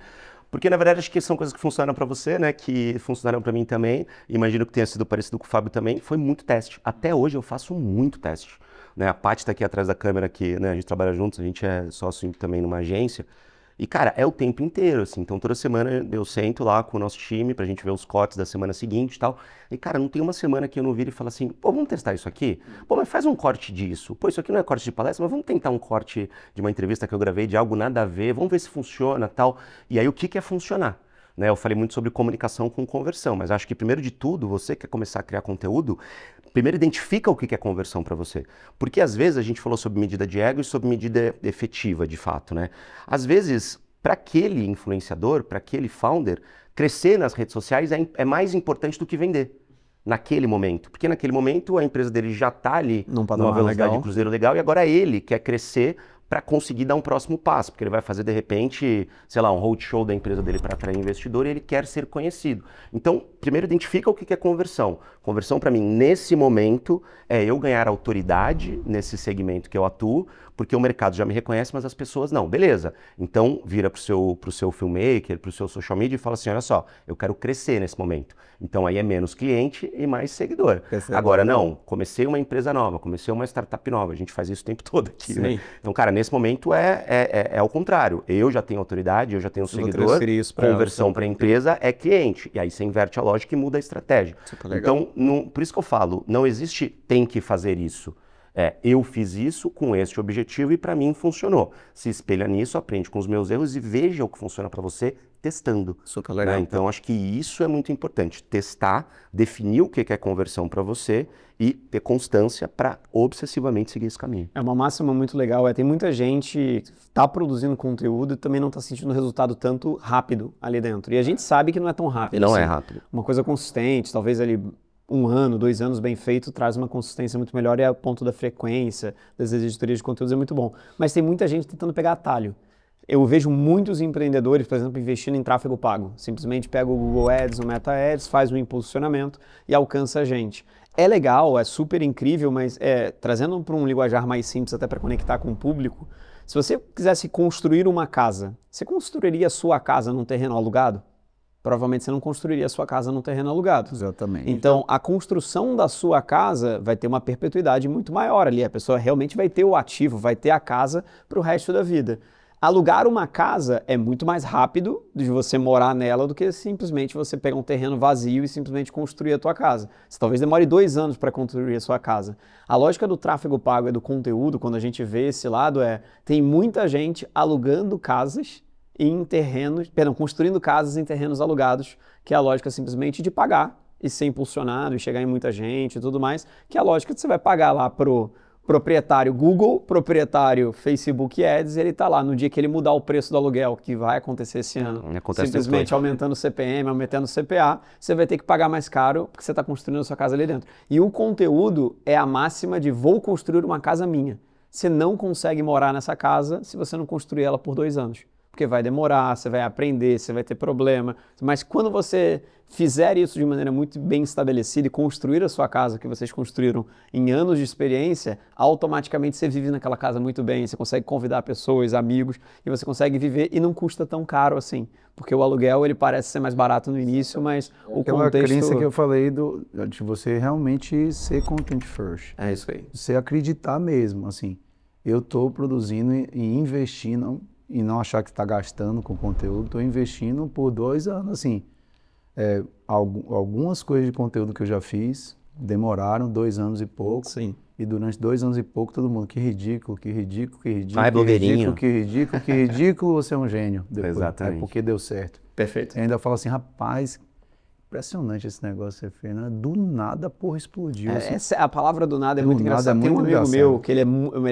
Porque, na verdade, acho que são coisas que funcionaram para você, né, que funcionaram para mim também. Imagino que tenha sido parecido com o Fábio também. Foi muito teste. Até hoje eu faço muito teste. Né? A Paty está aqui atrás da câmera, que, né, a gente trabalha juntos, a gente é sócio também numa agência. E, cara, é o tempo inteiro, assim. Então, toda semana eu sento lá com o nosso time pra gente ver os cortes da semana seguinte e tal. E, cara, não tem uma semana que eu não viro e falo assim, pô, vamos testar isso aqui? Pô, mas faz um corte disso. Pô, isso aqui não é corte de palestra, mas vamos tentar um corte de uma entrevista que eu gravei de algo nada a ver. Vamos ver se funciona e tal. E aí, o que é funcionar? Né? Eu falei muito sobre comunicação com conversão, mas acho que, primeiro de tudo, você quer começar a criar conteúdo, primeiro identifica o que é conversão para você. Porque às vezes a gente falou sobre medida de ego e sobre medida efetiva, de fato, né? Às vezes, para aquele influenciador, para aquele founder, crescer nas redes sociais é mais importante do que vender. Naquele momento. Porque naquele momento a empresa dele já está ali numa velocidade de cruzeiro legal e agora ele quer crescer para conseguir dar um próximo passo, porque ele vai fazer de repente, sei lá, um roadshow da empresa dele para atrair investidor e ele quer ser conhecido. Então, primeiro identifica o que é conversão. Conversão para mim, nesse momento, é eu ganhar autoridade nesse segmento que eu atuo, porque o mercado já me reconhece, mas as pessoas não. Beleza, então vira pro seu filmmaker, pro seu social media e fala assim, olha só, eu quero crescer nesse momento. Então aí é menos cliente e mais seguidor. Agora não, comecei uma empresa nova, comecei uma startup nova, a gente faz isso o tempo todo aqui, né? Então, cara, nesse momento é ao contrário. Eu já tenho autoridade, eu já tenho seguidor, conversão para a empresa é cliente. E aí você inverte a lógica e muda a estratégia. Então, por isso que eu falo, não existe tem que fazer isso. Eu fiz isso com este objetivo e para mim funcionou. Se espelha nisso, aprende com os meus erros e veja o que funciona para você testando. Super legal. Né? Então, acho que isso é muito importante. Testar, definir o que é conversão para você e ter constância para obsessivamente seguir esse caminho. É uma máxima muito legal. Tem muita gente que está produzindo conteúdo e também não está sentindo resultado tanto rápido ali dentro. E a gente sabe que não é tão rápido. Não assim. É rápido. Uma coisa consistente, talvez ali 1 ano, 2 anos bem feito, traz uma consistência muito melhor e é o ponto da frequência das editorias de conteúdos é muito bom. Mas tem muita gente tentando pegar atalho. Eu vejo muitos empreendedores, por exemplo, investindo em tráfego pago. Simplesmente pega o Google Ads, o Meta Ads, faz um impulsionamento e alcança a gente. É legal, é super incrível, mas trazendo para um linguajar mais simples até para conectar com o público, se você quisesse construir uma casa, você construiria a sua casa num terreno alugado? Provavelmente você não construiria a sua casa num terreno alugado. Exatamente. Então, a construção da sua casa vai ter uma perpetuidade muito maior ali. A pessoa realmente vai ter o ativo, vai ter a casa para o resto da vida. Alugar uma casa é muito mais rápido de você morar nela do que simplesmente você pegar um terreno vazio e simplesmente construir a tua casa. Você talvez demore 2 anos para construir a sua casa. A lógica do tráfego pago e do conteúdo, quando a gente vê esse lado, tem muita gente alugando casas em terrenos, construindo casas em terrenos alugados, que é a lógica simplesmente de pagar e ser impulsionado e chegar em muita gente e tudo mais, que é a lógica que você vai pagar lá pro proprietário Google, proprietário Facebook Ads, ele está lá no dia que ele mudar o preço do aluguel, que vai acontecer esse ano, simplesmente aumentando o CPM, aumentando o CPA, você vai ter que pagar mais caro porque você está construindo a sua casa ali dentro. E o conteúdo é a máxima de vou construir uma casa minha. Você não consegue morar nessa casa se você não construir ela por 2 anos. porque vai demorar, você vai aprender, você vai ter problema. Mas quando você fizer isso de maneira muito bem estabelecida e construir a sua casa que vocês construíram em anos de experiência, automaticamente você vive naquela casa muito bem, você consegue convidar pessoas, amigos, e você consegue viver e não custa tão caro assim. Porque o aluguel, ele parece ser mais barato no início, mas o Aquela contexto... crença que eu falei de você realmente ser content first. É isso aí. Você acreditar mesmo, assim, eu estou produzindo e investindo, e não achar que está gastando com conteúdo, estou investindo por 2 anos, assim, algumas coisas de conteúdo que eu já fiz demoraram 2 anos e pouco. Sim. E durante 2 anos e pouco, todo mundo, que ridículo, que ridículo, que ridículo. Vai, blogueirinho. Que ridículo, que ridículo, você é um gênio. Depois, Exatamente. É porque deu certo. Perfeito. E ainda fala assim, rapaz, impressionante esse negócio que você fez, né? Do nada, porra, explodiu. Assim. A palavra do nada é Do muito nada engraçada. é Tem um muito amigo engraçado. meu que ele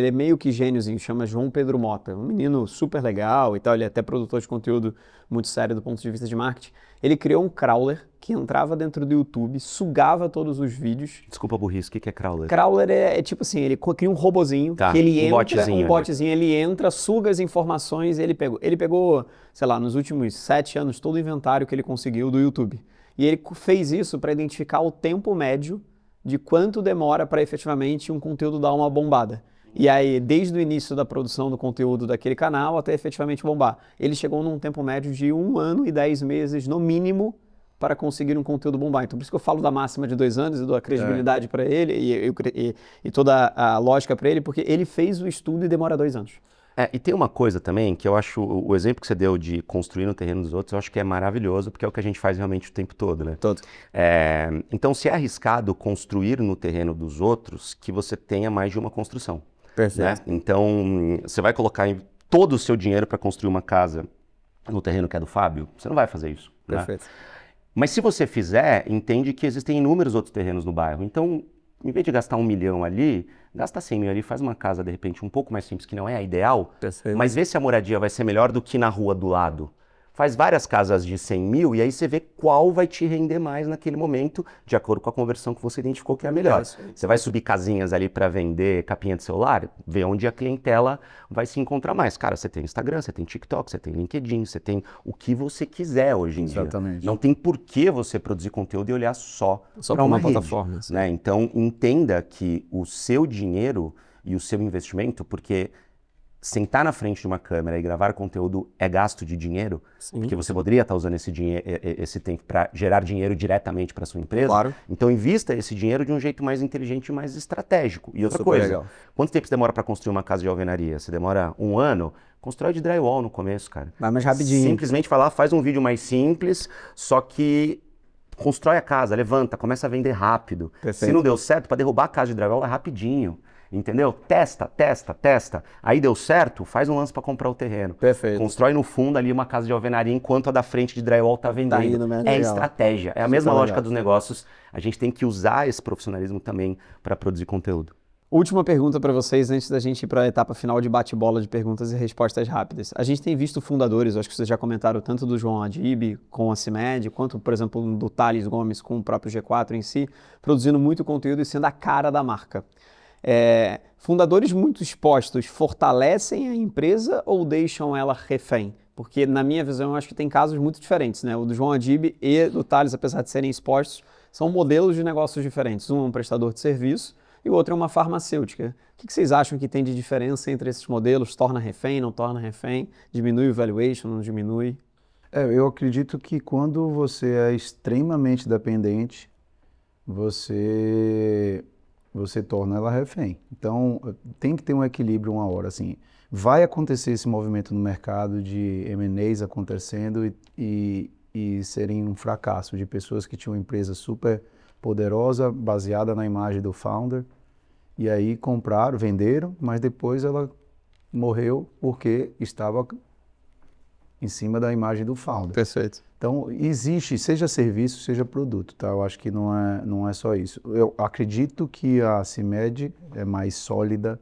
é meio que gêniozinho, chama João Pedro Mota. Um menino super legal e tal, ele é até produtor de conteúdo muito sério do ponto de vista de marketing. Ele criou um crawler que entrava dentro do YouTube, sugava todos os vídeos. Desculpa a burrice, o que é crawler? Crawler é tipo assim, ele cria um robozinho, Tá, que ele um entra, botzinho. botzinho, ele entra, suga as informações, ele pegou, sei lá, nos últimos 7 anos, todo o inventário que ele conseguiu do YouTube. E ele fez isso para identificar o tempo médio de quanto demora para efetivamente um conteúdo dar uma bombada. E aí, desde o início da produção do conteúdo daquele canal até efetivamente bombar. Ele chegou num tempo médio de 1 ano e 10 meses, no mínimo, para conseguir um conteúdo bombar. Então, por isso que eu falo da máxima de 2 anos e dou a credibilidade para ele e toda a lógica para ele, porque ele fez o estudo e demora 2 anos. E tem uma coisa também que eu acho, o exemplo que você deu de construir no terreno dos outros, eu acho que é maravilhoso, porque é o que a gente faz realmente o tempo todo, né? Todo. Então, se é arriscado construir no terreno dos outros, que você tenha mais de uma construção. Né? Então, você vai colocar todo o seu dinheiro para construir uma casa no terreno que é do Fábio? Você não vai fazer isso. Perfeito. Né? Mas se você fizer, entende que existem inúmeros outros terrenos no bairro. Então, em vez de gastar 1 milhão ali, gasta 100 mil ali, faz uma casa, de repente, um pouco mais simples, que não é a ideal, Perfeito. mas vê se a moradia vai ser melhor do que na rua do lado. Faz várias casas de 100 mil e aí você vê qual vai te render mais naquele momento, de acordo com a conversão que você identificou que é a melhor. Você vai subir casinhas ali para vender capinha de celular, vê onde a clientela vai se encontrar mais. Cara, você tem Instagram, você tem TikTok, você tem LinkedIn, você tem o que você quiser hoje em dia. Exatamente. Não tem por que você produzir conteúdo e olhar só para para uma rede, plataforma. né? Então, entenda que o seu dinheiro e o seu investimento, porque sentar na frente de uma câmera e gravar conteúdo é gasto de dinheiro, porque você poderia estar usando esse tempo para gerar dinheiro diretamente para sua empresa. Claro. Então invista esse dinheiro de um jeito mais inteligente e mais estratégico. E outra Super coisa, legal. quanto tempo você demora para construir uma casa de alvenaria? Você demora 1 ano? Constrói de drywall no começo, cara. Vai mais rapidinho. Simplesmente falar, faz um vídeo mais simples, só que constrói a casa, levanta, começa a vender rápido. Perfeito. Se não deu certo, para derrubar a casa de drywall é rapidinho. Entendeu? Testa. Aí deu certo, faz um lance para comprar o terreno. Perfeito. Constrói no fundo ali uma casa de alvenaria enquanto a da frente de drywall tá vendendo. indo, né? É Legal. estratégia. É a mesma lógica dos negócios. A gente tem que usar esse profissionalismo também para produzir conteúdo. Última pergunta para vocês antes da gente ir para a etapa final de bate-bola de perguntas e respostas rápidas. A gente tem visto fundadores, acho que vocês já comentaram tanto do João Adib com a CIMED, quanto, por exemplo, do Thales Gomes com o próprio G4 em si, produzindo muito conteúdo e sendo a cara da marca. Fundadores muito expostos fortalecem a empresa ou deixam ela refém? Porque, na minha visão, eu acho que tem casos muito diferentes, né? O do João Adib e do Thales, apesar de serem expostos, são modelos de negócios diferentes. Um é um prestador de serviço e o outro é uma farmacêutica. O que vocês acham que tem de diferença entre esses modelos? Torna refém, não torna refém? Diminui o valuation, não diminui? Eu acredito que quando você é extremamente dependente, você torna ela refém. Então, tem que ter um equilíbrio uma hora, assim. Vai acontecer esse movimento no mercado de M&As acontecendo e serem um fracasso de pessoas que tinham uma empresa super poderosa, baseada na imagem do founder, e aí compraram, venderam, mas depois ela morreu porque estava em cima da imagem do founder. Perfeito. Então, existe, seja serviço, seja produto, tá? Eu acho que não é só isso. Eu acredito que a CIMED é mais sólida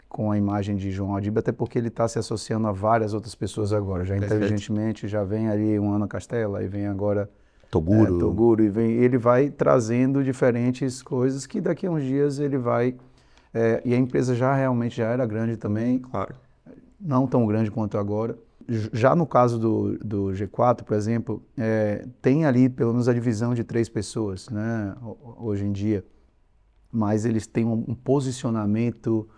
com a imagem de João Adib, até porque ele está se associando a várias outras pessoas agora. Já Perfeito. inteligentemente, já vem ali um Ana Castela, aí vem agora Toguro. ele vai trazendo diferentes coisas que daqui a uns dias ele vai... e a empresa realmente já era grande também. Claro. não tão grande quanto agora. Já no caso do G4, por exemplo, tem ali pelo menos a divisão de 3 pessoas, né, hoje em dia, mas eles têm um posicionamento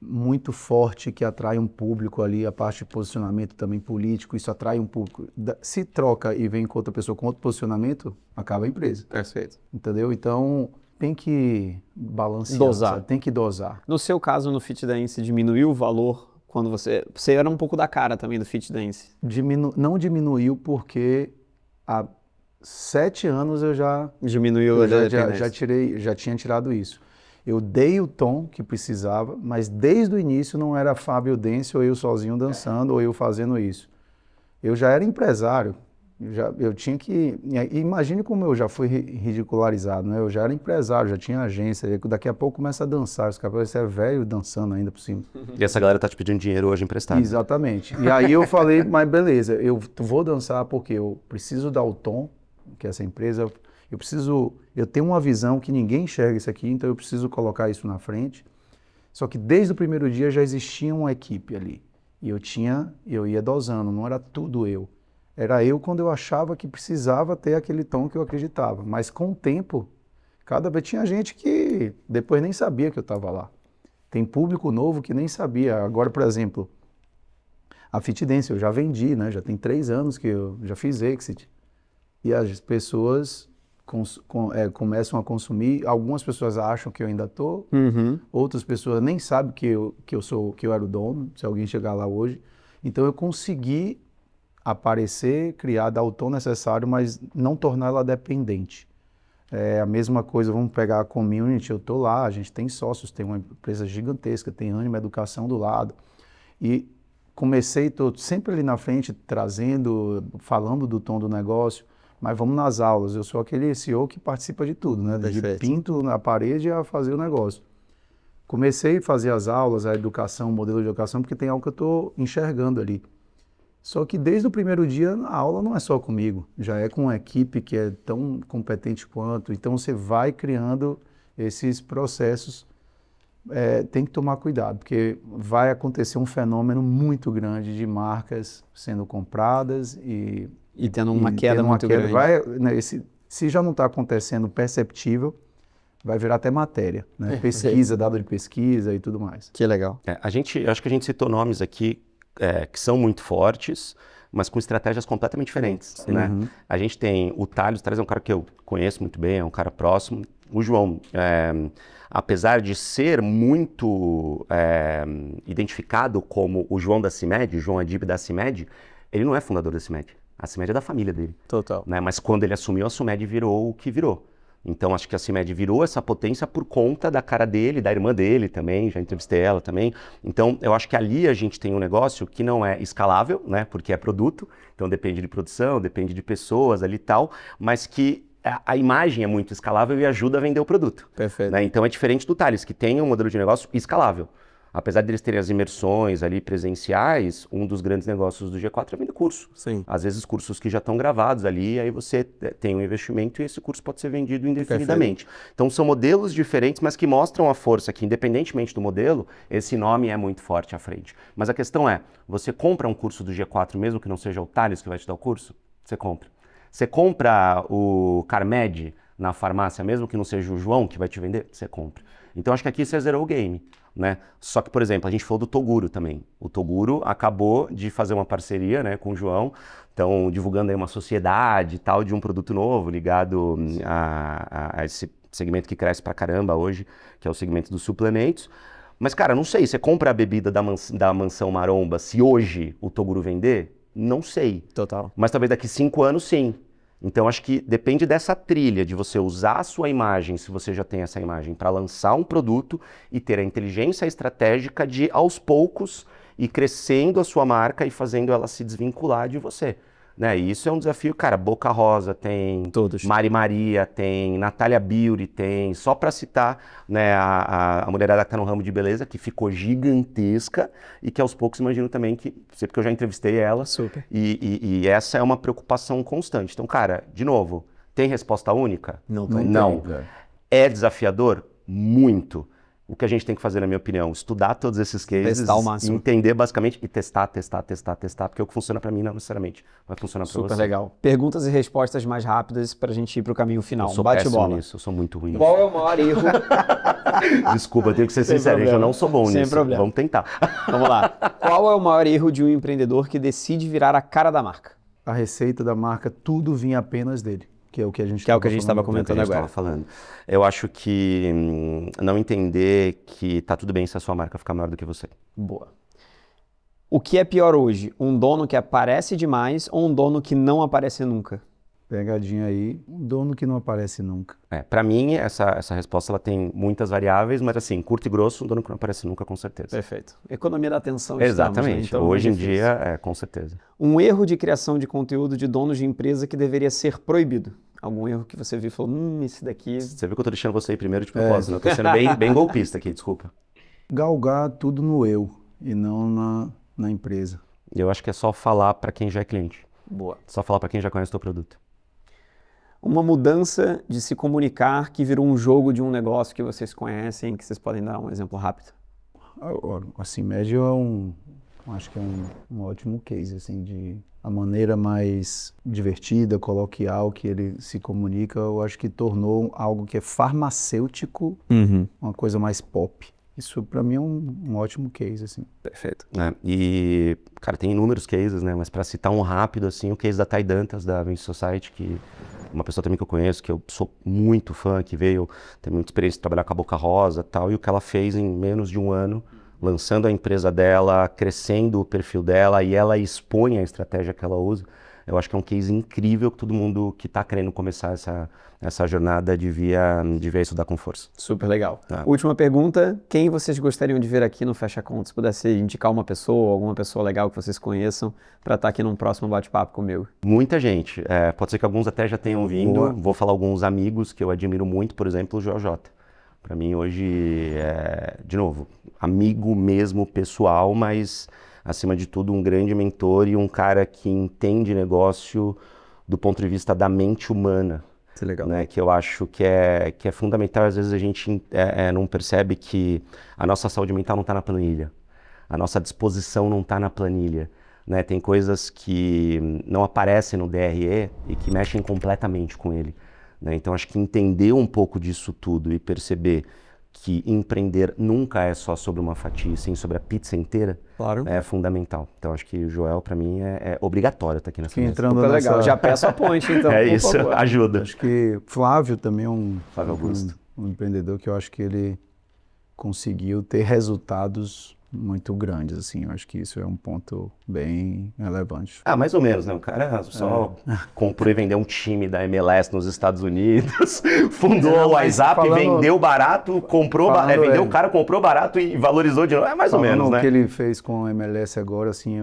muito forte que atrai um público ali, a parte de posicionamento também político, isso atrai um público. Se troca e vem com outra pessoa com outro posicionamento, acaba a empresa. Perfeito. Entendeu? Então, tem que balancear, Dosar. sabe? Tem que dosar. No seu caso, no Fit Dance, diminuiu o valor quando você era um pouco da cara também do Fit Dance? Não diminuiu porque há 7 anos eu já Diminuiu já tinha tirado isso. Eu dei o tom que precisava, mas desde o início não era Fábio Dance ou eu sozinho dançando ou eu fazendo isso. Eu já era empresário, eu tinha que... Imagine como eu já fui ridicularizado, né? Eu já era empresário, já tinha agência, daqui a pouco começa a dançar, os caras você é velho dançando ainda por cima. E essa galera tá te pedindo dinheiro hoje emprestado. Exatamente. E aí eu falei, mas beleza, eu vou dançar porque eu preciso dar o tom que essa empresa... Eu tenho uma visão que ninguém enxerga isso aqui, então eu preciso colocar isso na frente. Só que desde o primeiro dia já existia uma equipe ali. E eu ia dosando, não era tudo eu. Era eu quando eu achava que precisava ter aquele tom que eu acreditava. Mas com o tempo, cada vez tinha gente que depois nem sabia que eu estava lá. Tem público novo que nem sabia. Agora, por exemplo, a Fit Dance eu já vendi, né? Já tem 3 anos que eu já fiz exit. E as pessoas... começam a consumir, algumas pessoas acham que eu ainda estou, outras pessoas nem sabem que eu era o dono, se alguém chegar lá hoje. Então eu consegui aparecer, criar, dar o tom necessário, mas não torná-la dependente. É a mesma coisa, vamos pegar a community, eu estou lá, a gente tem sócios, tem uma empresa gigantesca, tem Ânima Educação do lado. E estou sempre ali na frente, trazendo, falando do tom do negócio. Mas vamos nas aulas, eu sou aquele CEO que participa de tudo, né? De pinto na parede a fazer o negócio. Comecei a fazer as aulas, a educação, o modelo de educação, porque tem algo que eu estou enxergando ali. Só que desde o primeiro dia, a aula não é só comigo, já é com uma equipe que é tão competente quanto. Então você vai criando esses processos, tem que tomar cuidado, porque vai acontecer um fenômeno muito grande de marcas sendo compradas e tendo uma queda muito grande. Se já não está acontecendo perceptível, vai virar até matéria, né? Pesquisa, dado de pesquisa e tudo mais. Que legal. Acho que a gente citou nomes aqui que são muito fortes, mas com estratégias completamente diferentes, né? A gente tem o Thales é um cara que eu conheço muito bem, é um cara próximo. O João, apesar de ser muito identificado como o João da CIMED, o João Adib da CIMED, ele não é fundador da CIMED. A CIMED é da família dele. Total. Né? Mas quando ele assumiu, a CIMED virou o que virou. Então, acho que a CIMED virou essa potência por conta da cara dele, da irmã dele também, já entrevistei ela também. Então, eu acho que ali a gente tem um negócio que não é escalável, né? Porque é produto, então depende de produção, depende de pessoas ali e tal, mas que a imagem é muito escalável e ajuda a vender o produto. Perfeito. Né? Então, é diferente do Thales, que tem um modelo de negócio escalável. Apesar de eles terem as imersões ali presenciais, um dos grandes negócios do G4 é vender curso. Sim. Às vezes cursos que já estão gravados ali, aí você tem um investimento e esse curso pode ser vendido indefinidamente. Perfeito. Então são modelos diferentes, mas que mostram a força que, independentemente do modelo, esse nome é muito forte à frente. Mas a questão é, você compra um curso do G4 mesmo que não seja o Thales que vai te dar o curso? Você compra. Você compra o Carmed na farmácia mesmo que não seja o João que vai te vender? Você compra. Então acho que aqui você zerou o game. Né? Só que, por exemplo, a gente falou do Toguro também. O Toguro acabou de fazer uma parceria, né, com o João, então divulgando aí uma sociedade e tal de um produto novo ligado a esse segmento que cresce pra caramba hoje, que é o segmento dos suplementos. Mas, cara, não sei, você compra a bebida da Mansão Maromba, se hoje o Toguro vender? Não sei. Total. Mas talvez daqui 5 anos, sim. Então, acho que depende dessa trilha, de você usar a sua imagem, se você já tem essa imagem, para lançar um produto e ter a inteligência estratégica de, aos poucos, ir crescendo a sua marca e fazendo ela se desvincular de você. Né? E isso é um desafio, cara, Boca Rosa tem, todos. Mari Maria tem, Natália Beauty tem, só para citar, né, a mulherada que está no ramo de beleza, que ficou gigantesca e que aos poucos imagino também que, porque eu já entrevistei ela. Super. E essa é uma preocupação constante. Então, cara, de novo, tem resposta única? Não tem. Não. É desafiador? Muito. o que a gente tem que fazer, na minha opinião, estudar todos esses cases, Testar ao máximo. entender basicamente e testar, porque o que funciona para mim não necessariamente vai funcionar para você. Super legal. Perguntas e respostas mais rápidas pra gente ir pro caminho final. Eu sou Bate péssimo bola. nisso, eu sou muito ruim. Qual é o maior erro? Desculpa, eu tenho que ser Sem sincero, gente, eu problema. não sou bom Sem nisso. problema. Vamos tentar. Vamos lá. Qual é o maior erro de um empreendedor que decide virar a cara da marca? A receita da marca, tudo vinha apenas dele, que é o que a gente estava É o que comentando a gente agora. estava falando. Eu acho que não entender que tá tudo bem se a sua marca ficar maior do que você. Boa. O que é pior hoje? Um dono que aparece demais ou um dono que não aparece nunca? Pegadinha aí, um dono que não aparece nunca. Para mim, essa resposta ela tem muitas variáveis, mas assim, curto e grosso, um dono que não aparece nunca, com certeza. Perfeito. Economia da atenção. Exatamente. Estamos, né? Então, Hoje em difícil. dia, com certeza. Um erro de criação de conteúdo de donos de empresa que deveria ser proibido. Algum erro que você viu e falou, esse daqui... Você viu que eu tô deixando você ir primeiro de propósito, né? Eu tô sendo bem golpista aqui, desculpa. Galgar tudo no eu e não na empresa. Eu acho que é só falar para quem já é cliente. Boa. Só falar para quem já conhece o teu produto. Uma mudança de se comunicar que virou um jogo de um negócio que vocês conhecem, que vocês podem dar um exemplo rápido. Assim, médio acho que é um ótimo case, assim, de a maneira mais divertida, coloquial que ele se comunica, eu acho que tornou algo que é farmacêutico, uma coisa mais pop. Isso para mim é um ótimo case, assim. Perfeito. E, cara, tem inúmeros cases, né? Mas para citar um rápido, assim, o case da Thay Dantas, da Vinci Society, que uma pessoa também que eu conheço, que eu sou muito fã, que veio, tem muita experiência de trabalhar com a Boca Rosa e tal, e o que ela fez em menos de um ano, lançando a empresa dela, crescendo o perfil dela, e ela expõe a estratégia que ela usa. Eu acho que é um case incrível que todo mundo que está querendo começar essa jornada devia estudar com força. Super legal. Tá. Última pergunta, quem vocês gostariam de ver aqui no Fecha Conta? Se pudesse indicar uma pessoa, alguma pessoa legal que vocês conheçam, para estar aqui num próximo bate-papo comigo. Muita gente. Pode ser que alguns até já tenham vindo. Boa. Vou falar alguns amigos que eu admiro muito, por exemplo, o Joel J. Para mim hoje, de novo, amigo mesmo pessoal, mas acima de tudo um grande mentor e um cara que entende negócio do ponto de vista da mente humana. Que legal. Né, que eu acho que é fundamental. Às vezes a gente não percebe que a nossa saúde mental não está na planilha, a nossa disposição não está na planilha. Né? Tem coisas que não aparecem no DRE e que mexem completamente com ele. Né? Então acho que entender um pouco disso tudo e perceber que empreender nunca é só sobre uma fatia, sim sobre a pizza inteira, Claro. é fundamental. Então acho que o Joel, para mim, é obrigatório estar aqui nessa mesa. Entrando Super nessa... legal. Já peço a ponte, então, por isso, favor. ajuda. Acho que Flávio também é Flávio Augusto. um empreendedor que eu acho que ele conseguiu ter resultados muito grandes, assim. Eu acho que isso é um ponto bem relevante. Mais ou menos, né? O cara só comprou e vendeu um time da MLS nos Estados Unidos, fundou Não, o mas WhatsApp, falando- vendeu barato, comprou, falando, vendeu o cara, comprou barato e valorizou de novo. É mais ou Falando menos, o né? que ele fez com a MLS agora, assim,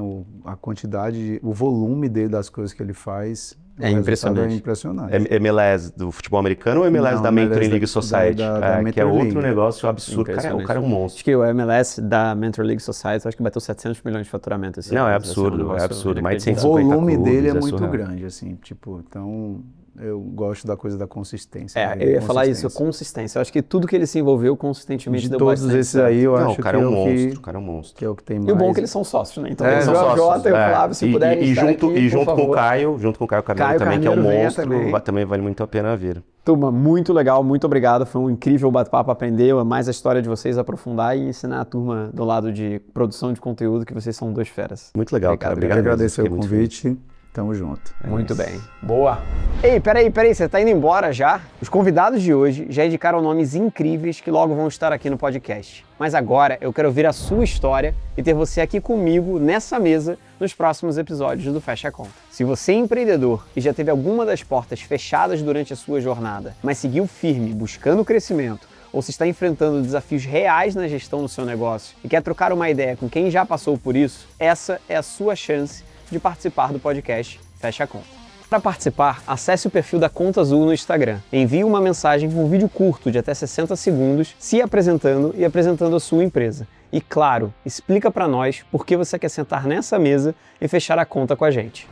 a quantidade, o volume dele das coisas que ele faz, É o resultado impressionante. É impressionante. MLS do futebol americano ou MLS Não, da MLS Mentoring League da- Society? da Que é Mentoring outro League. negócio absurdo. O cara é um monstro. Acho que o MLS da Mentor League Society, acho que bateu 700 milhões de faturamento esse Não, ano. é Vai ser um absurdo, negócio é absurdo. Mais de O 150. 150 volume dele é clubes, muito surreal. grande, assim, tipo, então eu gosto da coisa da consistência. né? Eu ia falar isso, Consistência. consistência. Eu acho que tudo que ele se envolveu consistentemente De deu todos bastante esses certo. aí, eu Não, acho o cara é um que monstro, o cara é um monstro. que é o que tem mais. E o bom é que eles são sócios, né? Então, É, eles são são o sócios, Jota e o Flávio, se puderem e estar junto, aqui, e por junto com favor. o Caio Carneiro Caio também, que é um Carneiro venha monstro, também. também vale muito a pena vir. Turma, muito legal, muito obrigado. Foi um incrível bate-papo, aprender mais a história de vocês, aprofundar e ensinar a turma do lado de produção de conteúdo, que vocês são dois feras. Muito legal, Obrigado, cara. Eu Obrigado quero mesmo, agradecer o fiquei muito feliz. convite. Tamo junto. Muito bem. Boa. Ei, peraí, você tá indo embora já? Os convidados de hoje já indicaram nomes incríveis que logo vão estar aqui no podcast. Mas agora eu quero ouvir a sua história e ter você aqui comigo nessa mesa nos próximos episódios do Fecha Conta. Se você é empreendedor e já teve alguma das portas fechadas durante a sua jornada, mas seguiu firme buscando crescimento, ou se está enfrentando desafios reais na gestão do seu negócio e quer trocar uma ideia com quem já passou por isso, essa é a sua chance de participar do podcast Fecha a Conta. Para participar, acesse o perfil da Conta Azul no Instagram. Envie uma mensagem com um vídeo curto de até 60 segundos, se apresentando e apresentando a sua empresa. E claro, explica para nós por que você quer sentar nessa mesa e fechar a conta com a gente.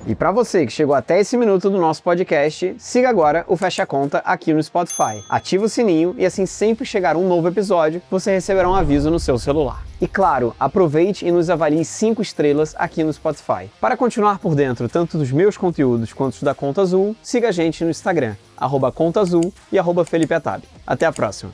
E para você que chegou até esse minuto do nosso podcast, siga agora o Fecha Conta aqui no Spotify. Ativa o sininho e assim sempre chegar um novo episódio, você receberá um aviso no seu celular. E claro, aproveite e nos avalie 5 estrelas aqui no Spotify. Para continuar por dentro tanto dos meus conteúdos quanto os da Conta Azul, siga a gente no Instagram, @ContaAzul e @FelipeAtab. Até a próxima!